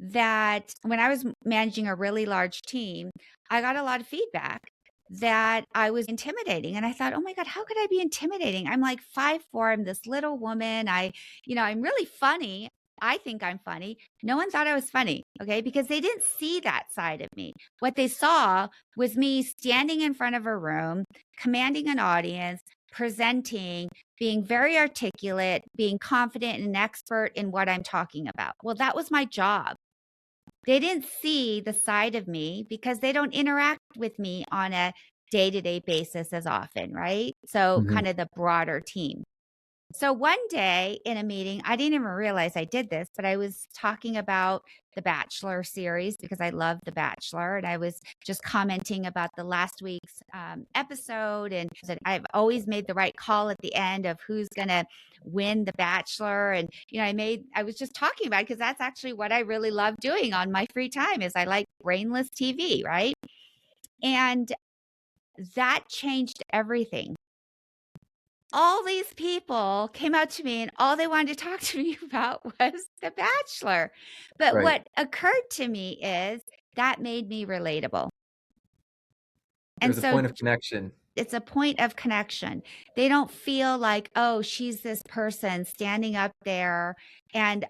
that when I was managing a really large team, I got a lot of feedback that I was intimidating. And I thought, oh my God, how could I be intimidating? I'm like 5'4", I'm this little woman. I'm really funny. I think I'm funny. No one thought I was funny, okay? Because they didn't see that side of me. What they saw was me standing in front of a room, commanding an audience, presenting, being very articulate, being confident and an expert in what I'm talking about. Well, that was my job. They didn't see the side of me because they don't interact with me on a day-to-day basis as often, right? So kind of the broader team. So one day in a meeting, I didn't even realize I did this, but I was talking about the Bachelor series because I love The Bachelor. And I was just commenting about the last week's episode, and that I've always made the right call at the end of who's going to win The Bachelor. And, I was just talking about it because that's actually what I really love doing on my free time, is I like brainless TV, right? And that changed everything. All these people came out to me and all they wanted to talk to me about was The Bachelor. But what occurred to me is that made me relatable. There's a point of connection. It's a point of connection. They don't feel like, oh, she's this person standing up there and,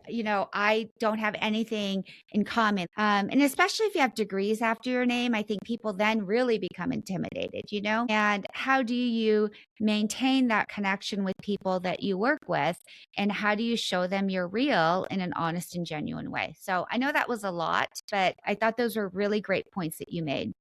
I don't have anything in common. And especially if you have degrees after your name, I think people then really become intimidated. And how do you maintain that connection with people that you work with? And how do you show them you're real in an honest and genuine way? So I know that was a lot, but I thought those were really great points that you made.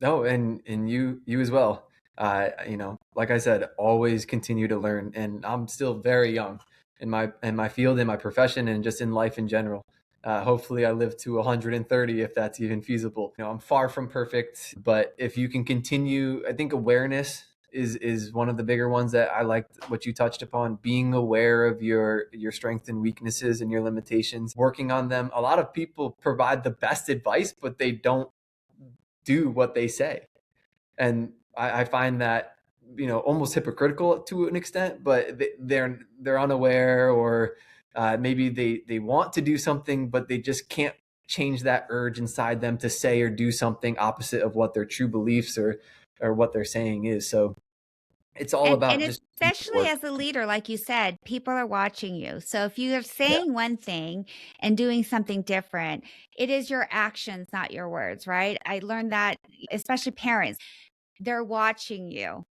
No, and you as well. Like I said, always continue to learn, and I'm still very young in my field, in my profession, and just in life in general. Hopefully, I live to 130 if that's even feasible. I'm far from perfect, but if you can continue, I think awareness is one of the bigger ones that I liked what you touched upon. Being aware of your strengths and weaknesses and your limitations, working on them. A lot of people provide the best advice, but they don't do what they say. And I find that, almost hypocritical to an extent, but they're unaware, or maybe they want to do something, but they just can't change that urge inside them to say or do something opposite of what their true beliefs or what they're saying is. So it's all And about just especially work. as a leader, like you said, people are watching you. So if you are Yeah. saying one thing and doing something different, it is your actions, not your words, right? I learned that, especially parents, they're watching you.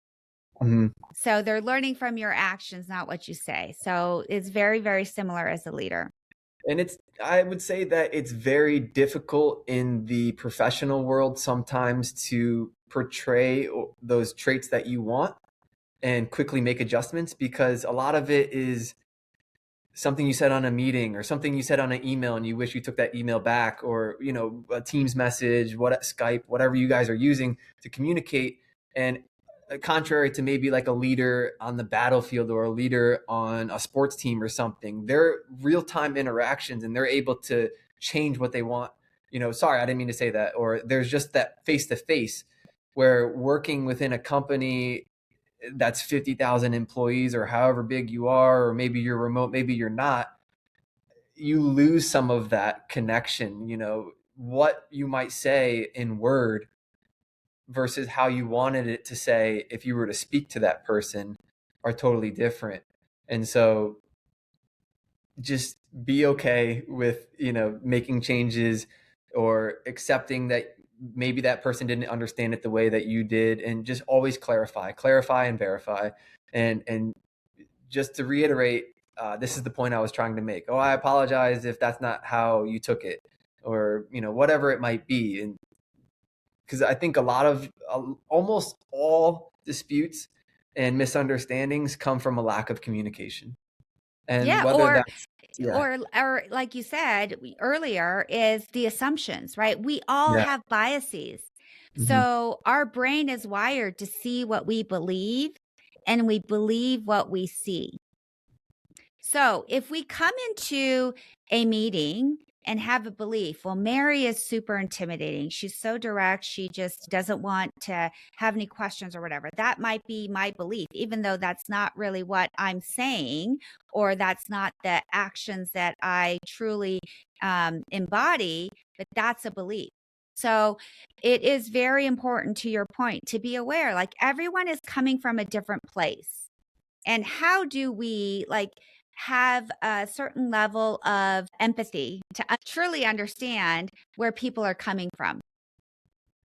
Mhm. So they're learning from your actions, not what you say. So it's very, very similar as a leader. And I would say that it's very difficult in the professional world sometimes to portray those traits that you want and quickly make adjustments, because a lot of it is something you said on a meeting or something you said on an email and you wish you took that email back, or a Teams message, Skype, whatever you guys are using to communicate. And contrary to maybe like a leader on the battlefield or a leader on a sports team or something, they're real-time interactions and they're able to change what they want. Sorry, I didn't mean to say that. Or there's just that face to face, where working within a company that's 50,000 employees or however big you are, or maybe you're remote, maybe you're not, you lose some of that connection. What you might say in word versus how you wanted it to say if you were to speak to that person are totally different. And so just be okay with, making changes or accepting that maybe that person didn't understand it the way that you did, and just always clarify and verify. And just to reiterate, this is the point I was trying to make. Oh, I apologize if that's not how you took it, or whatever it might be. And because I think a lot of almost all disputes and misunderstandings come from a lack of communication, and Yeah, whether that's yeah, or like you said earlier, is the assumptions, right? We all yeah, have biases. hmm, So our brain is wired to see what we believe and we believe what we see. So if we come into a meeting and have a belief, well, Mary is super intimidating. She's so direct. She just doesn't want to have any questions or whatever. That might be my belief, even though that's not really what I'm saying, or that's not the actions that I truly embody, but that's a belief. So it is very important, to your point, to be aware, like everyone is coming from a different place. And how do we have a certain level of empathy to truly understand where people are coming from?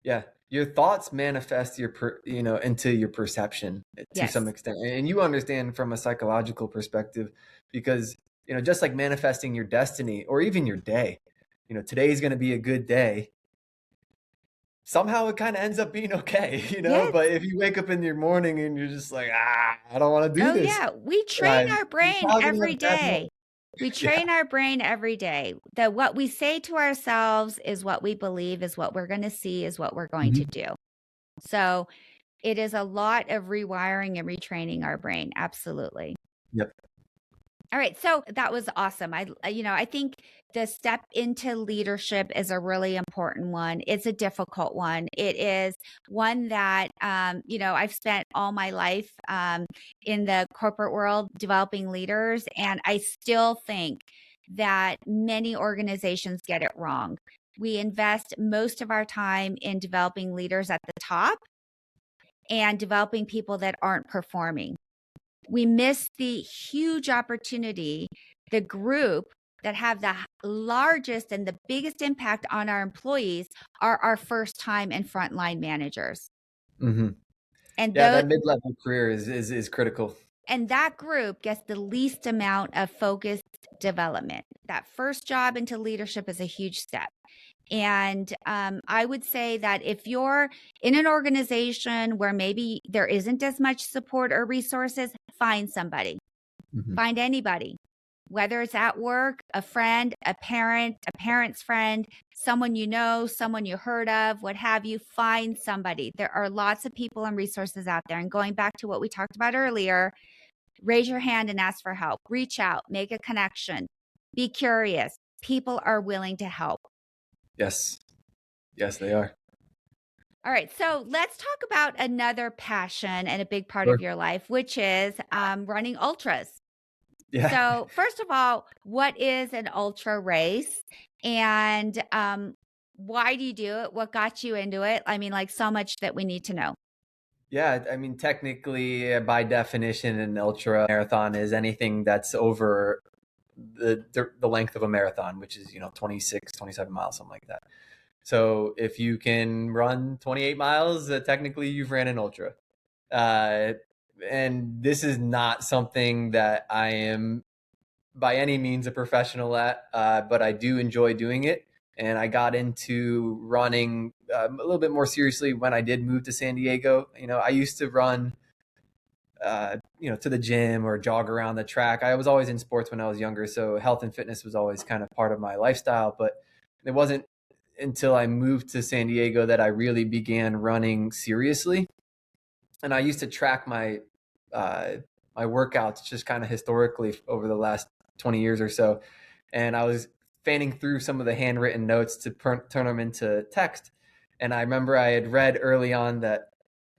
yeah. Your thoughts manifest into your perception to some Yes. extent, and you understand from a psychological perspective, because just like manifesting your destiny or even your day, today is going to be a good day. Somehow it kind of ends up being okay, Yes. but if you wake up in your morning and you're just like, I don't want to do Oh, this, yeah. We train our you're brain probably gonna have every a bad morning. day. We Yeah. train our brain every day. That what we say to ourselves is what we believe, is what we're going to see, is what we're going to Mhm. do. So it is a lot of rewiring and retraining our brain. Absolutely. Yep. All right, so that was awesome. I think the step into leadership is a really important one. It's a difficult one. It is one that I've spent all my life in the corporate world developing leaders, and I still think that many organizations get it wrong. We invest most of our time in developing leaders at the top, and developing people that aren't performing. We miss the huge opportunity, the group that have the largest and the biggest impact on our employees are our first time and frontline managers. Hmm. And Yeah, those that mid-level career is critical. and that group gets the least amount of focused development. That first job into leadership is a huge step. And I would say that if you're in an organization where maybe there isn't as much support or resources, find somebody, Hmm. find anybody, whether it's at work, a friend, a parent's friend, someone you know, someone you heard of, what have you, find somebody. There are lots of people and resources out there. And going back to what we talked about earlier, raise your hand and ask for help, reach out, make a connection, be curious. People are willing to help. Yes. Yes, they are. All right, so let's talk about another passion and a big part Sure. of your life, which is running ultras. Yeah. So, first of all, what is an ultra race, and why do you do it? What got you into it? I mean, like so much that we need to know. Yeah, I mean, technically, by definition, an ultra marathon is anything that's over the length of a marathon, which is 26, 27 miles, something like that. So if you can run 28 miles, technically you've ran an ultra. Uh, and this is not something that I am by any means a professional at, but I do enjoy doing it. And I got into running a little bit more seriously when I did move to San Diego. I used to run, to the gym or jog around the track. I was always in sports when I was younger, so health and fitness was always kind of part of my lifestyle. But it wasn't until I moved to San Diego that I really began running seriously. And I used to track my my workouts just kind of historically over the last 20 years or so. And I was fanning through some of the handwritten notes to turn them into text. And I remember I had read early on that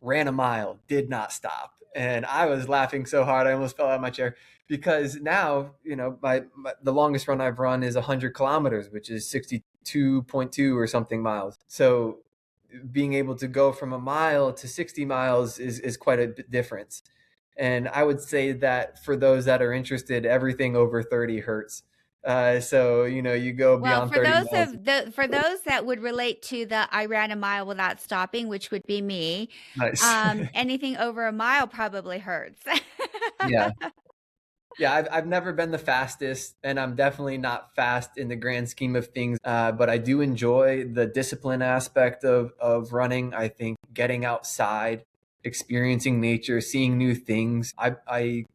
ran a mile, did not stop. And I was laughing so hard I almost fell out of my chair because now, the longest run I've run is 100 kilometers, which is 62.2 or something miles. So being able to go from a mile to 60 miles is quite a difference. And I would say that for those that are interested, everything over 30 hurts. So, you go Well, beyond 30 miles. for those that would relate to the I ran a mile without stopping, which would be me, Nice. anything over a mile probably hurts. Yeah. Yeah, I've never been the fastest, and I'm definitely not fast in the grand scheme of things. But I do enjoy the discipline aspect of running. I think getting outside, experiencing nature, seeing new things. I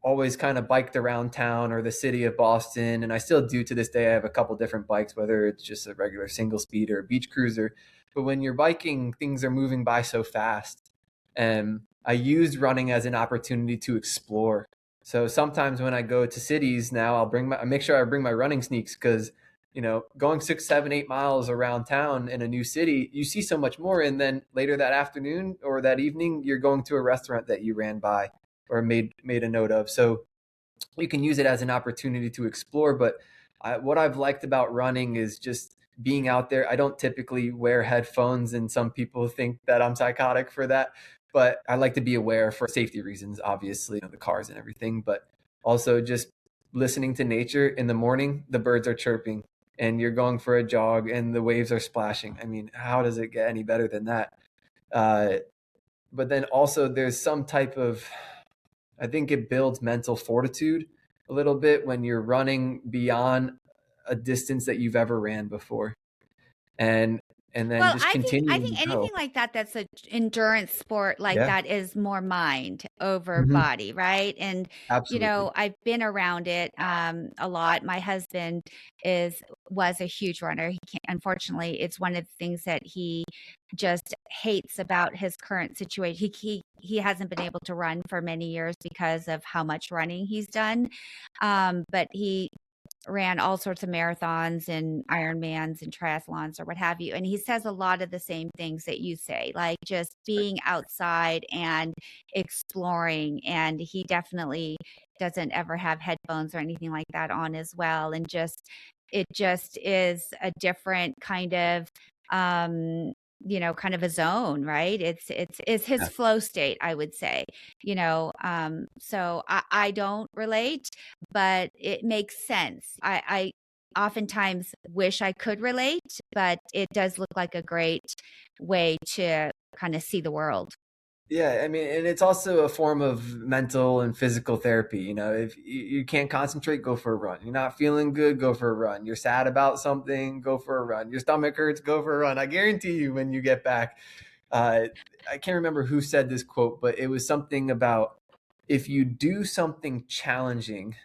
always kind of biked around town or the city of Boston, and I still do to this day. I have a couple different bikes, whether it's just a regular single speed or a beach cruiser. But when you're biking, things are moving by so fast. And I used running as an opportunity to explore. So sometimes when I go to cities now, I make sure I bring my running sneaks because, going 6, 7, 8 miles around town in a new city, you see so much more. And then later that afternoon or that evening, you're going to a restaurant that you ran by or made a note of. So you can use it as an opportunity to explore. But what I've liked about running is just being out there. I don't typically wear headphones, and some people think that I'm psychotic for that. But I like to be aware for safety reasons, obviously, the cars and everything, but also just listening to nature in the morning. The birds are chirping, and you're going for a jog, and the waves are splashing. I mean, how does it get any better than that? Uh, but then also, there's some type of I think it builds mental fortitude a little bit when you're running beyond a distance that you've ever ran before. And then Well, just I continuing think to go. anything like that that's an endurance sport like Yeah. that is more mind over Hmm. body, right? And Absolutely. I've been around it a lot. My husband is was a huge runner. He can't, unfortunately, it's one of the things that he just hates about his current situation. He hasn't been able to run for many years because of how much running he's done. But he ran all sorts of marathons and Ironmans and triathlons or what have you. And he says a lot of the same things that you say, like just being outside and exploring. And he definitely doesn't ever have headphones or anything like that on as well. And it just is a different kind of kind of a zone, right? It's his Yeah. flow state, I would say. So I don't relate, but it makes sense. I oftentimes wish I could relate, but it does look like a great way to kind of see the world. Yeah, I mean, and it's also a form of mental and physical therapy. If you can't concentrate, go for a run. You're not feeling good, go for a run. You're sad about something, go for a run. Your stomach hurts, go for a run. I guarantee you, when you get back, uh, I can't remember who said this quote, but it was something about, if you do something challenging,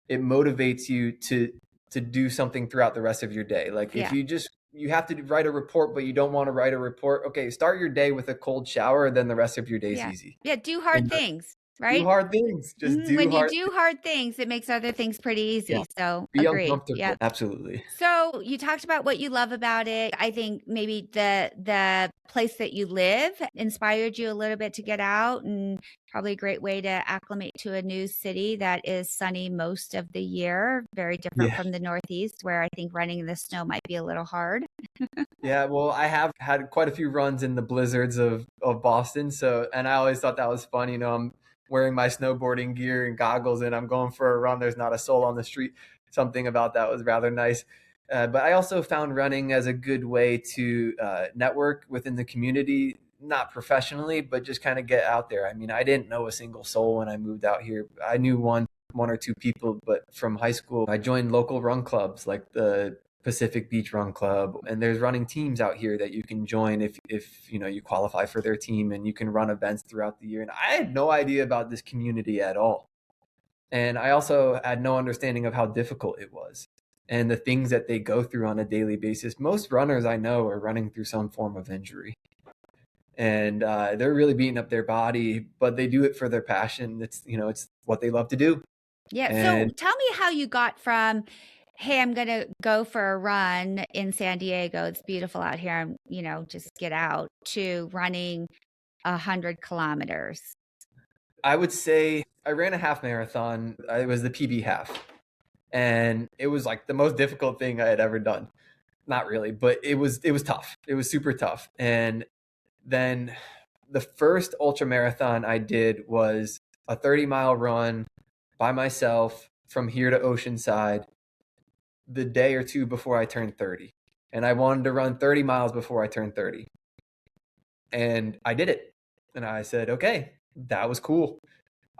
it motivates you to do something throughout the rest of your day. Like, if Yeah. you have to write a report, but you don't want to write a report, okay, start your day with a cold shower, then the rest of your day's Yeah. easy. Yeah. Do hard And things, do right? hard things. Just do When you hard. do hard things, it makes other things pretty Yeah. easy. So Be agreed. Yeah. uncomfortable. Absolutely. So you talked about what you love about it. I think maybe the place that you live inspired you a little bit to get out, and probably a great way to acclimate to a new city that is sunny most of the year, very different Yeah. from the Northeast, where I think running in the snow might be a little hard. Yeah, well, I have had quite a few runs in the blizzards of Boston. So, and I always thought that was fun. I'm wearing my snowboarding gear and goggles, and I'm going for a run. There's not a soul on the street. Something about that was rather nice. But I also found running as a good way to network within the community, not professionally, but just kind of get out there. I mean, I didn't know a single soul when I moved out here. I knew one or two people, but from high school, I joined local run clubs like the Pacific Beach Run Club, and there's running teams out here that you can join if you qualify for their team, and you can run events throughout the year. And I had no idea about this community at all. And I also had no understanding of how difficult it was and the things that they go through on a daily basis. Most runners I know are running through some form of injury, and they're really beating up their body, but they do it for their passion. It's what they love to do. Yeah. So And tell me how you got from, hey, I'm going to go for a run in San Diego. It's beautiful out here. And, just get out, to running 100 kilometers. I would say I ran a half marathon. It was the PB half, and it was like the most difficult thing I had ever done. Not really, but it was tough. It was super tough. And then the first ultra marathon I did was a 30-mile run by myself from here to Oceanside the day or two before I turned 30. And I wanted to run 30 miles before I turned 30. And I did it. And I said, okay, that was cool.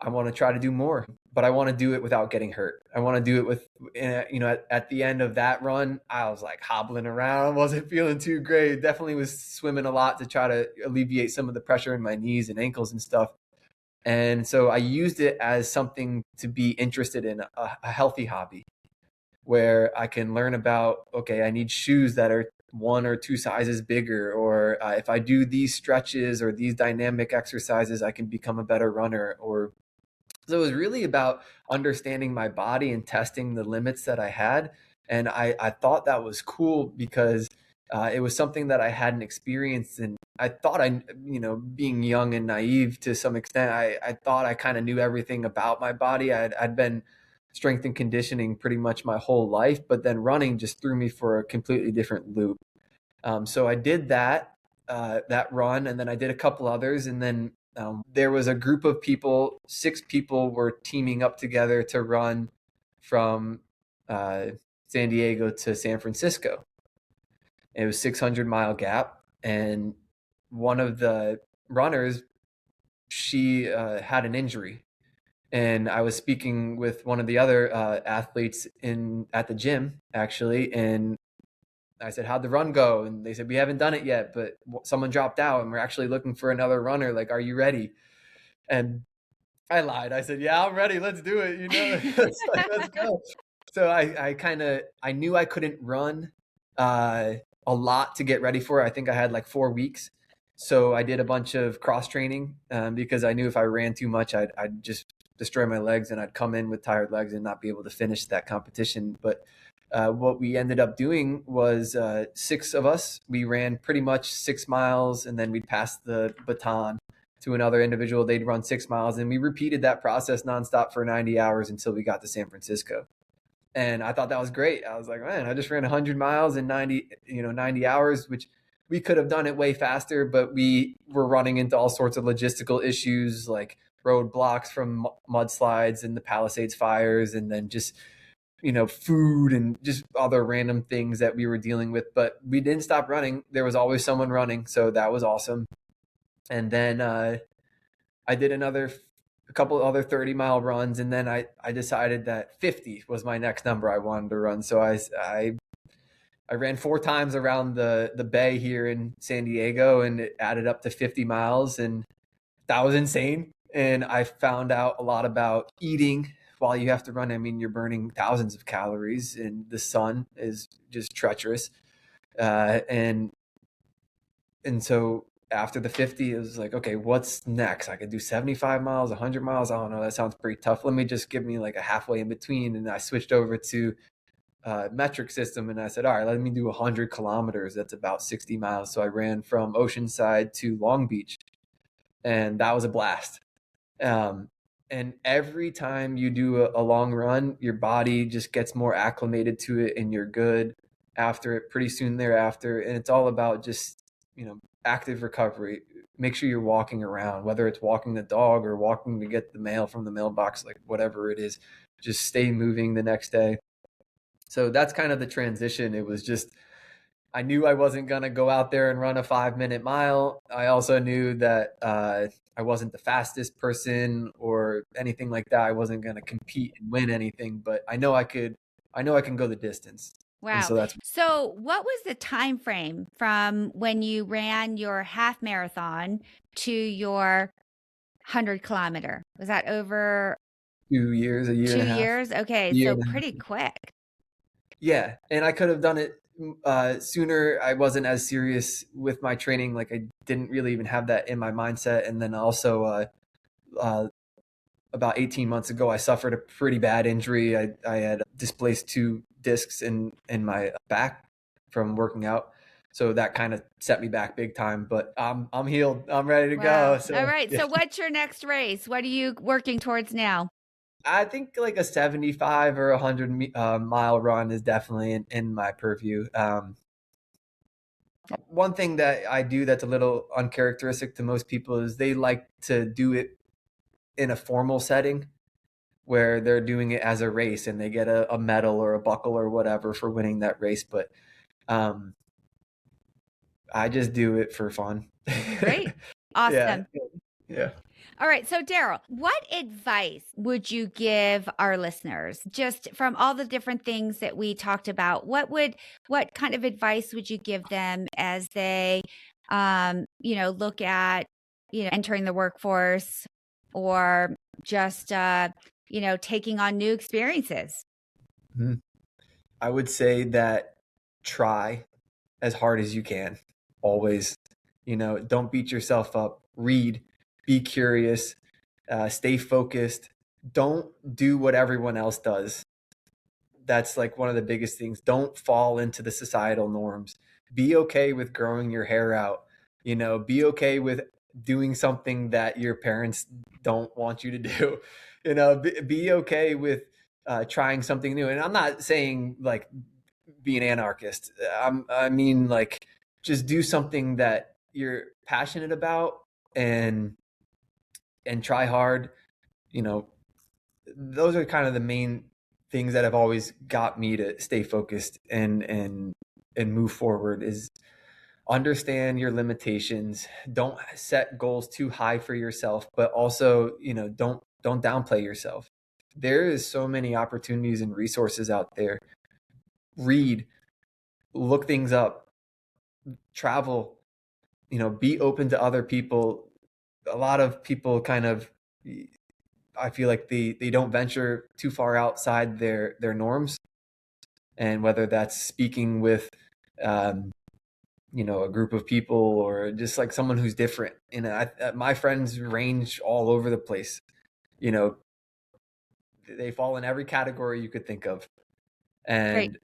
I want to try to do more, but I want to do it without getting hurt. I want to do it with, at the end of that run, I was like hobbling around, wasn't feeling too great. Definitely was swimming a lot to try to alleviate some of the pressure in my knees and ankles and stuff. And so I used it as something to be interested in, a healthy hobby where I can learn about, okay, I need shoes that are 1 or 2 sizes bigger, or if I do these stretches or these dynamic exercises, I can become a better runner. Or so it was really about understanding my body and testing the limits that I had. And I thought that was cool because it was something that I hadn't experienced. And I thought being young and naive to some extent, I thought I kind of knew everything about my body. I'd been strength and conditioning pretty much my whole life, but then running just threw me for a completely different loop. So I did that run, and then I did a couple others, and then there was a group of people, 6 people were teaming up together to run from San Diego to San Francisco. It was 600-mile gap, and one of the runners, she had an injury. And I was speaking with one of the other athletes at the gym, actually, and I said, "How'd the run go?" And they said, "We haven't done it yet, but someone dropped out, and we're actually looking for another runner. Like, are you ready?" And I lied. I said, "Yeah, I'm ready. Let's do it. Let's go." So I knew I couldn't run a lot to get ready for it. I think I had like 4 weeks. So I did a bunch of cross training because I knew if I ran too much, I'd just destroy my legs, and I'd come in with tired legs and not be able to finish that competition. But what we ended up doing was 6 of us. We ran pretty much 6 miles, and then we'd pass the baton to another individual. They'd run 6 miles, and we repeated that process nonstop for 90 hours until we got to San Francisco. And I thought that was great. I was like, man, I just ran 100 miles in 90 hours, which we could have done it way faster, but we were running into all sorts of logistical issues like roadblocks from mudslides and the Palisades fires, and then just, food and just other random things that we were dealing with. But we didn't stop running. There was always someone running. So that was awesome. And then I did a couple other 30-mile runs. And then I decided that 50 was my next number I wanted to run. So I ran 4 times around the bay here in San Diego, and it added up to 50 miles. And that was insane. And I found out a lot about eating while you have to run. I mean, you're burning thousands of calories, and the sun is just treacherous. And so after the 50, it was like, okay, what's next? I could do 75 miles, 100 miles. I don't know. That sounds pretty tough. Let me just give me like a halfway in between. And I switched over to metric system, and I said, all right, let me do 100 kilometers. That's about 60 miles. So I ran from Oceanside to Long Beach, and that was a blast. And every time you do a long run, your body just gets more acclimated to it, and you're good after it pretty soon thereafter. And it's all about just, active recovery. Make sure you're walking around, whether it's walking the dog or walking to get the mail from the mailbox, like whatever it is, just stay moving the next day. So that's kind of the transition. It was just, I knew I wasn't going to go out there and run a 5-minute mile. I also knew that I wasn't the fastest person or anything like that. I wasn't going to compete and win anything, but I know I can go the distance. Wow. So what was the time frame from when you ran your half marathon to your 100-kilometer? Was that over 2 years, a year and a half? 2 years? Okay, so pretty quick. Yeah, and I could have done it sooner. I wasn't as serious with my training. Like, I didn't really even have that in my mindset. And then also about 18 months ago, I suffered a pretty bad injury. I had displaced 2 discs in my back from working out. So that kind of set me back big time, but I'm healed. I'm ready to go. So, all right. yeah. So what's your next race? What are you working towards now? I think like a 75 or 100 mile run is definitely in my purview. One thing that I do that's a little uncharacteristic to most people is they like to do it in a formal setting where they're doing it as a race and they get a medal or a buckle or whatever for winning that race. But I just do it for fun. Great. Awesome. Yeah. All right. So Darrell, what advice would you give our listeners just from all the different things that we talked about? What kind of advice would you give them as they, look at, entering the workforce or just, taking on new experiences? Mm-hmm. I would say that try as hard as you can. Always, don't beat yourself up. Read, be curious, stay focused. Don't do what everyone else does. That's like one of the biggest things. Don't fall into the societal norms. Be okay with growing your hair out. Be okay with doing something that your parents don't want you to do. Be okay with trying something new. And I'm not saying like be an anarchist. I mean, like, just do something that you're passionate about and try hard. Those are kind of the main things that have always got me to stay focused and move forward. Is understand your limitations. Don't set goals too high for yourself, but also, don't downplay yourself. There is so many opportunities and resources out there. Read, look things up, travel, be open to other people. A lot of people kind of, I feel like they don't venture too far outside their norms. And whether that's speaking with, a group of people or just like someone who's different. My friends range all over the place. They fall in every category you could think of. And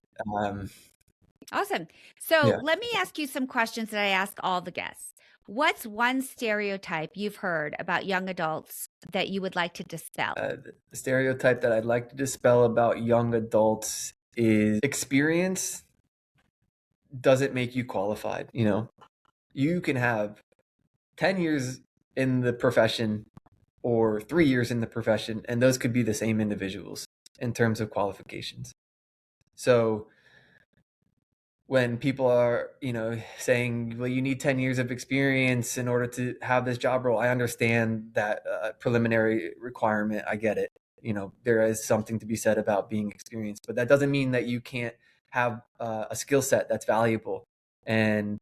awesome. So let me ask you some questions that I ask all the guests. What's one stereotype you've heard about young adults that you would like to dispel? The stereotype that I'd like to dispel about young adults is experience doesn't make you qualified. You can have 10 years in the profession or 3 years in the profession, and those could be the same individuals in terms of qualifications. So when people are, saying, well, you need 10 years of experience in order to have this job role, I understand that preliminary requirement. I get it. There is something to be said about being experienced, but that doesn't mean that you can't have a skill set that's valuable, and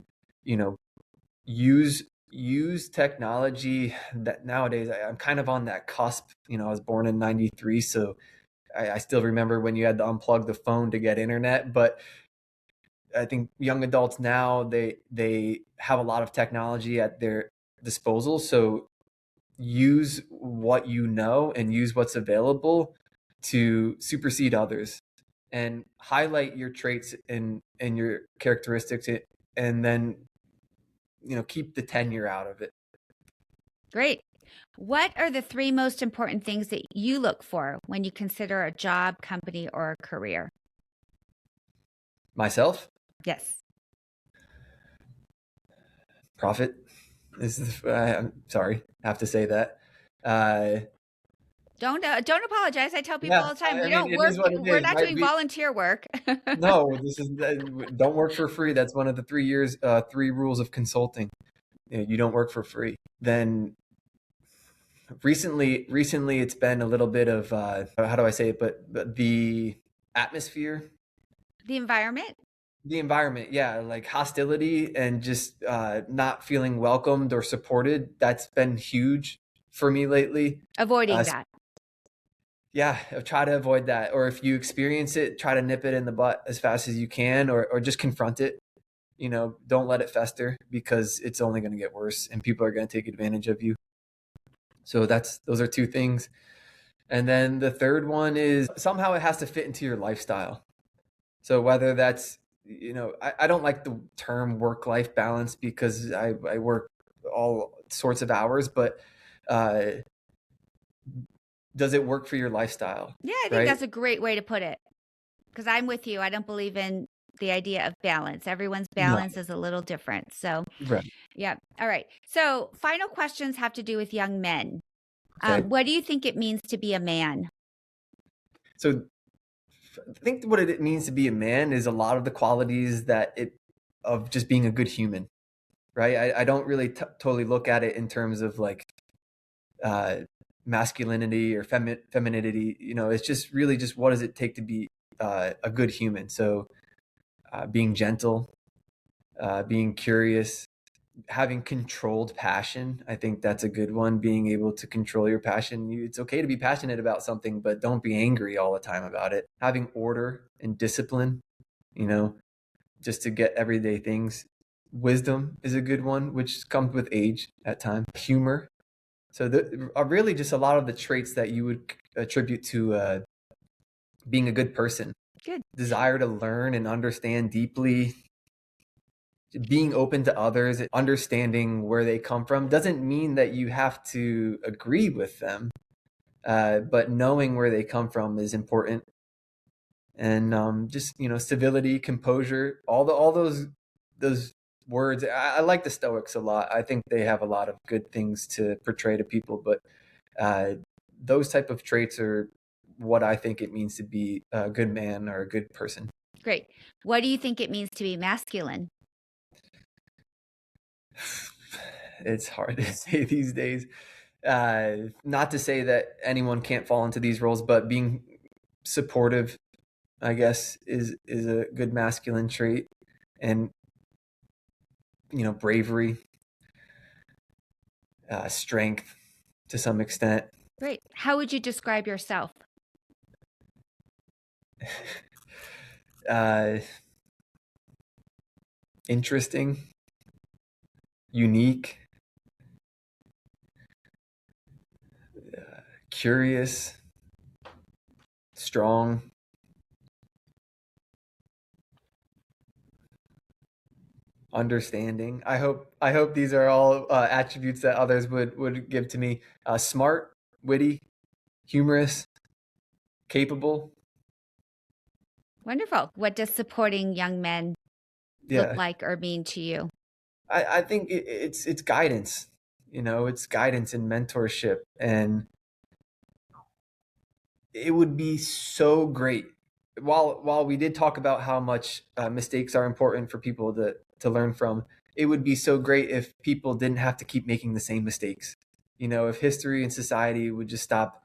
use technology. That nowadays I'm kind of on that cusp. I was born in 93, so I still remember when you had to unplug the phone to get internet. But I think young adults now, they have a lot of technology at their disposal. So use what you know and use what's available to supersede others, and highlight your traits and your characteristics, and then keep the tenure out of it. Great. What are the three most important things that you look for when you consider a job, company, or a career? Myself, Yes. profit. I'm sorry, I have to say that. Uh, Don't apologize. I tell people yeah, all the time, I we mean, don't it work. is what it We're is. not doing volunteer work. No, this is don't work for free. That's one of the 3 years, 3 rules of consulting. You don't work for free. Then recently, it's been a little bit of how do I say it? But the atmosphere, The environment. the environment, yeah, like hostility and just not feeling welcomed or supported. That's been huge for me lately. Avoiding that. Yeah, try to avoid that. Or if you experience it, try to nip it in the butt as fast as you can, or just confront it. Don't let it fester, because it's only going to get worse and people are going to take advantage of you. So those are two things. And then the third one is, somehow it has to fit into your lifestyle. So whether that's, I don't like the term work-life balance, because I work all sorts of hours, but does it work for your lifestyle? Yeah, I think Right? that's a great way to put it. Because I'm with you. I don't believe in the idea of balance. Everyone's No. balance is a little different. So, Right. yeah. All right. So, final questions have to do with young men. Okay. What do you think it means to be a man? So I think what it means to be a man is a lot of the qualities of just being a good human, right? I don't really totally look at it in terms of like uh, masculinity or femininity. It's just really just, what does it take to be a good human? So being gentle, being curious, having controlled passion. I think that's a good one. Being able to control your passion. It's okay to be passionate about something, but don't be angry all the time about it. Having order and discipline, just to get everyday things. Wisdom is a good one, which comes with age at times. Humor. So are really just a lot of the traits that you would attribute to being a good person. Good. Desire to learn and understand deeply, being open to others, understanding where they come from. Doesn't mean that you have to agree with them, but knowing where they come from is important. And just civility, composure, all those words. I like the Stoics a lot. I think they have a lot of good things to portray to people, but those type of traits are what I think it means to be a good man or a good person. Great. What do you think it means to be masculine? It's hard to say these days. Not to say that anyone can't fall into these roles, but being supportive, I guess, is a good masculine trait. And bravery, strength to some extent. Great. How would you describe yourself? Interesting, unique, curious, strong, understanding. I hope these are all attributes that others would give to me. Smart, witty, humorous, capable. Wonderful. What does supporting young men look like or mean to you? I think it's guidance. It's guidance and mentorship, and it would be so great. While we did talk about how much mistakes are important for people to learn from, it would be so great if people didn't have to keep making the same mistakes. If history and society would just stop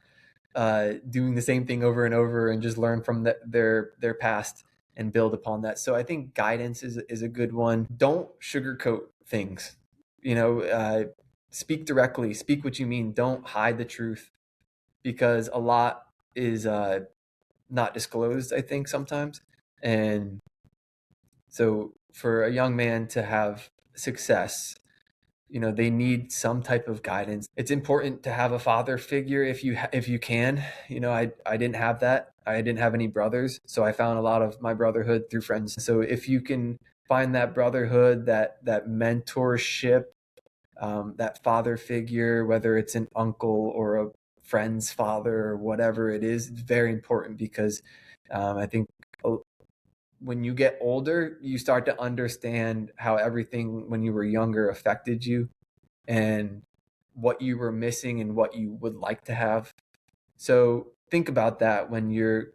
doing the same thing over and over and just learn from their past and build upon that. So I think guidance is a good one. Don't sugarcoat things. Speak directly. Speak what you mean. Don't hide the truth, because a lot is not disclosed, I think, sometimes. And so for a young man to have success, they need some type of guidance. It's important to have a father figure if you can. I didn't have that. I didn't have any brothers, so I found a lot of my brotherhood through friends. So if you can find that brotherhood, that mentorship, that father figure, whether it's an uncle or a friend's father or whatever it is, it's very important, because I think when you get older, you start to understand how everything when you were younger affected you, and what you were missing and what you would like to have. So think about that when you're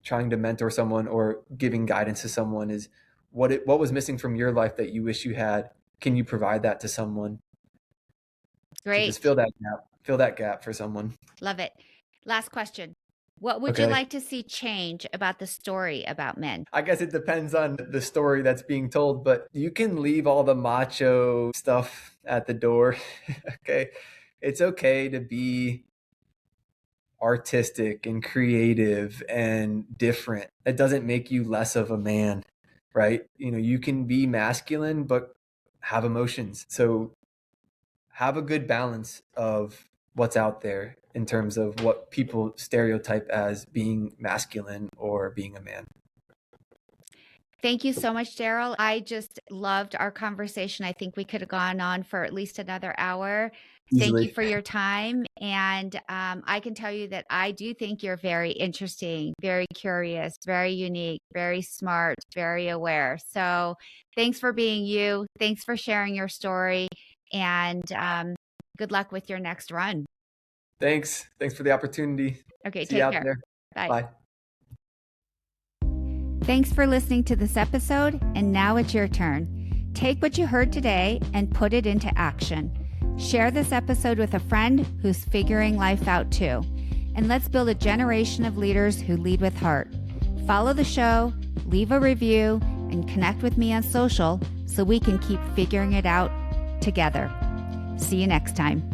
trying to mentor someone or giving guidance to someone. Is what was missing from your life that you wish you had? Can you provide that to someone? Great. So just fill that gap for someone. Love it. Last question. What would you like to see change about the story about men? I guess it depends on the story that's being told, but you can leave all the macho stuff at the door. Okay. It's okay to be artistic and creative and different. It doesn't make you less of a man, right? You can be masculine, but have emotions. So have a good balance of what's out there in terms of what people stereotype as being masculine or being a man. Thank you so much, Darrell. I just loved our conversation. I think we could have gone on for at least another hour. Easily. Thank you for your time. And I can tell you that I do think you're very interesting, very curious, very unique, very smart, very aware. So thanks for being you. Thanks for sharing your story. And good luck with your next run. Thanks for the opportunity. Okay, See you out take care. there. Bye. Thanks for listening to this episode, and now it's your turn. Take what you heard today and put it into action. Share this episode with a friend who's figuring life out too. And let's build a generation of leaders who lead with heart. Follow the show, leave a review, and connect with me on social so we can keep figuring it out together. See you next time.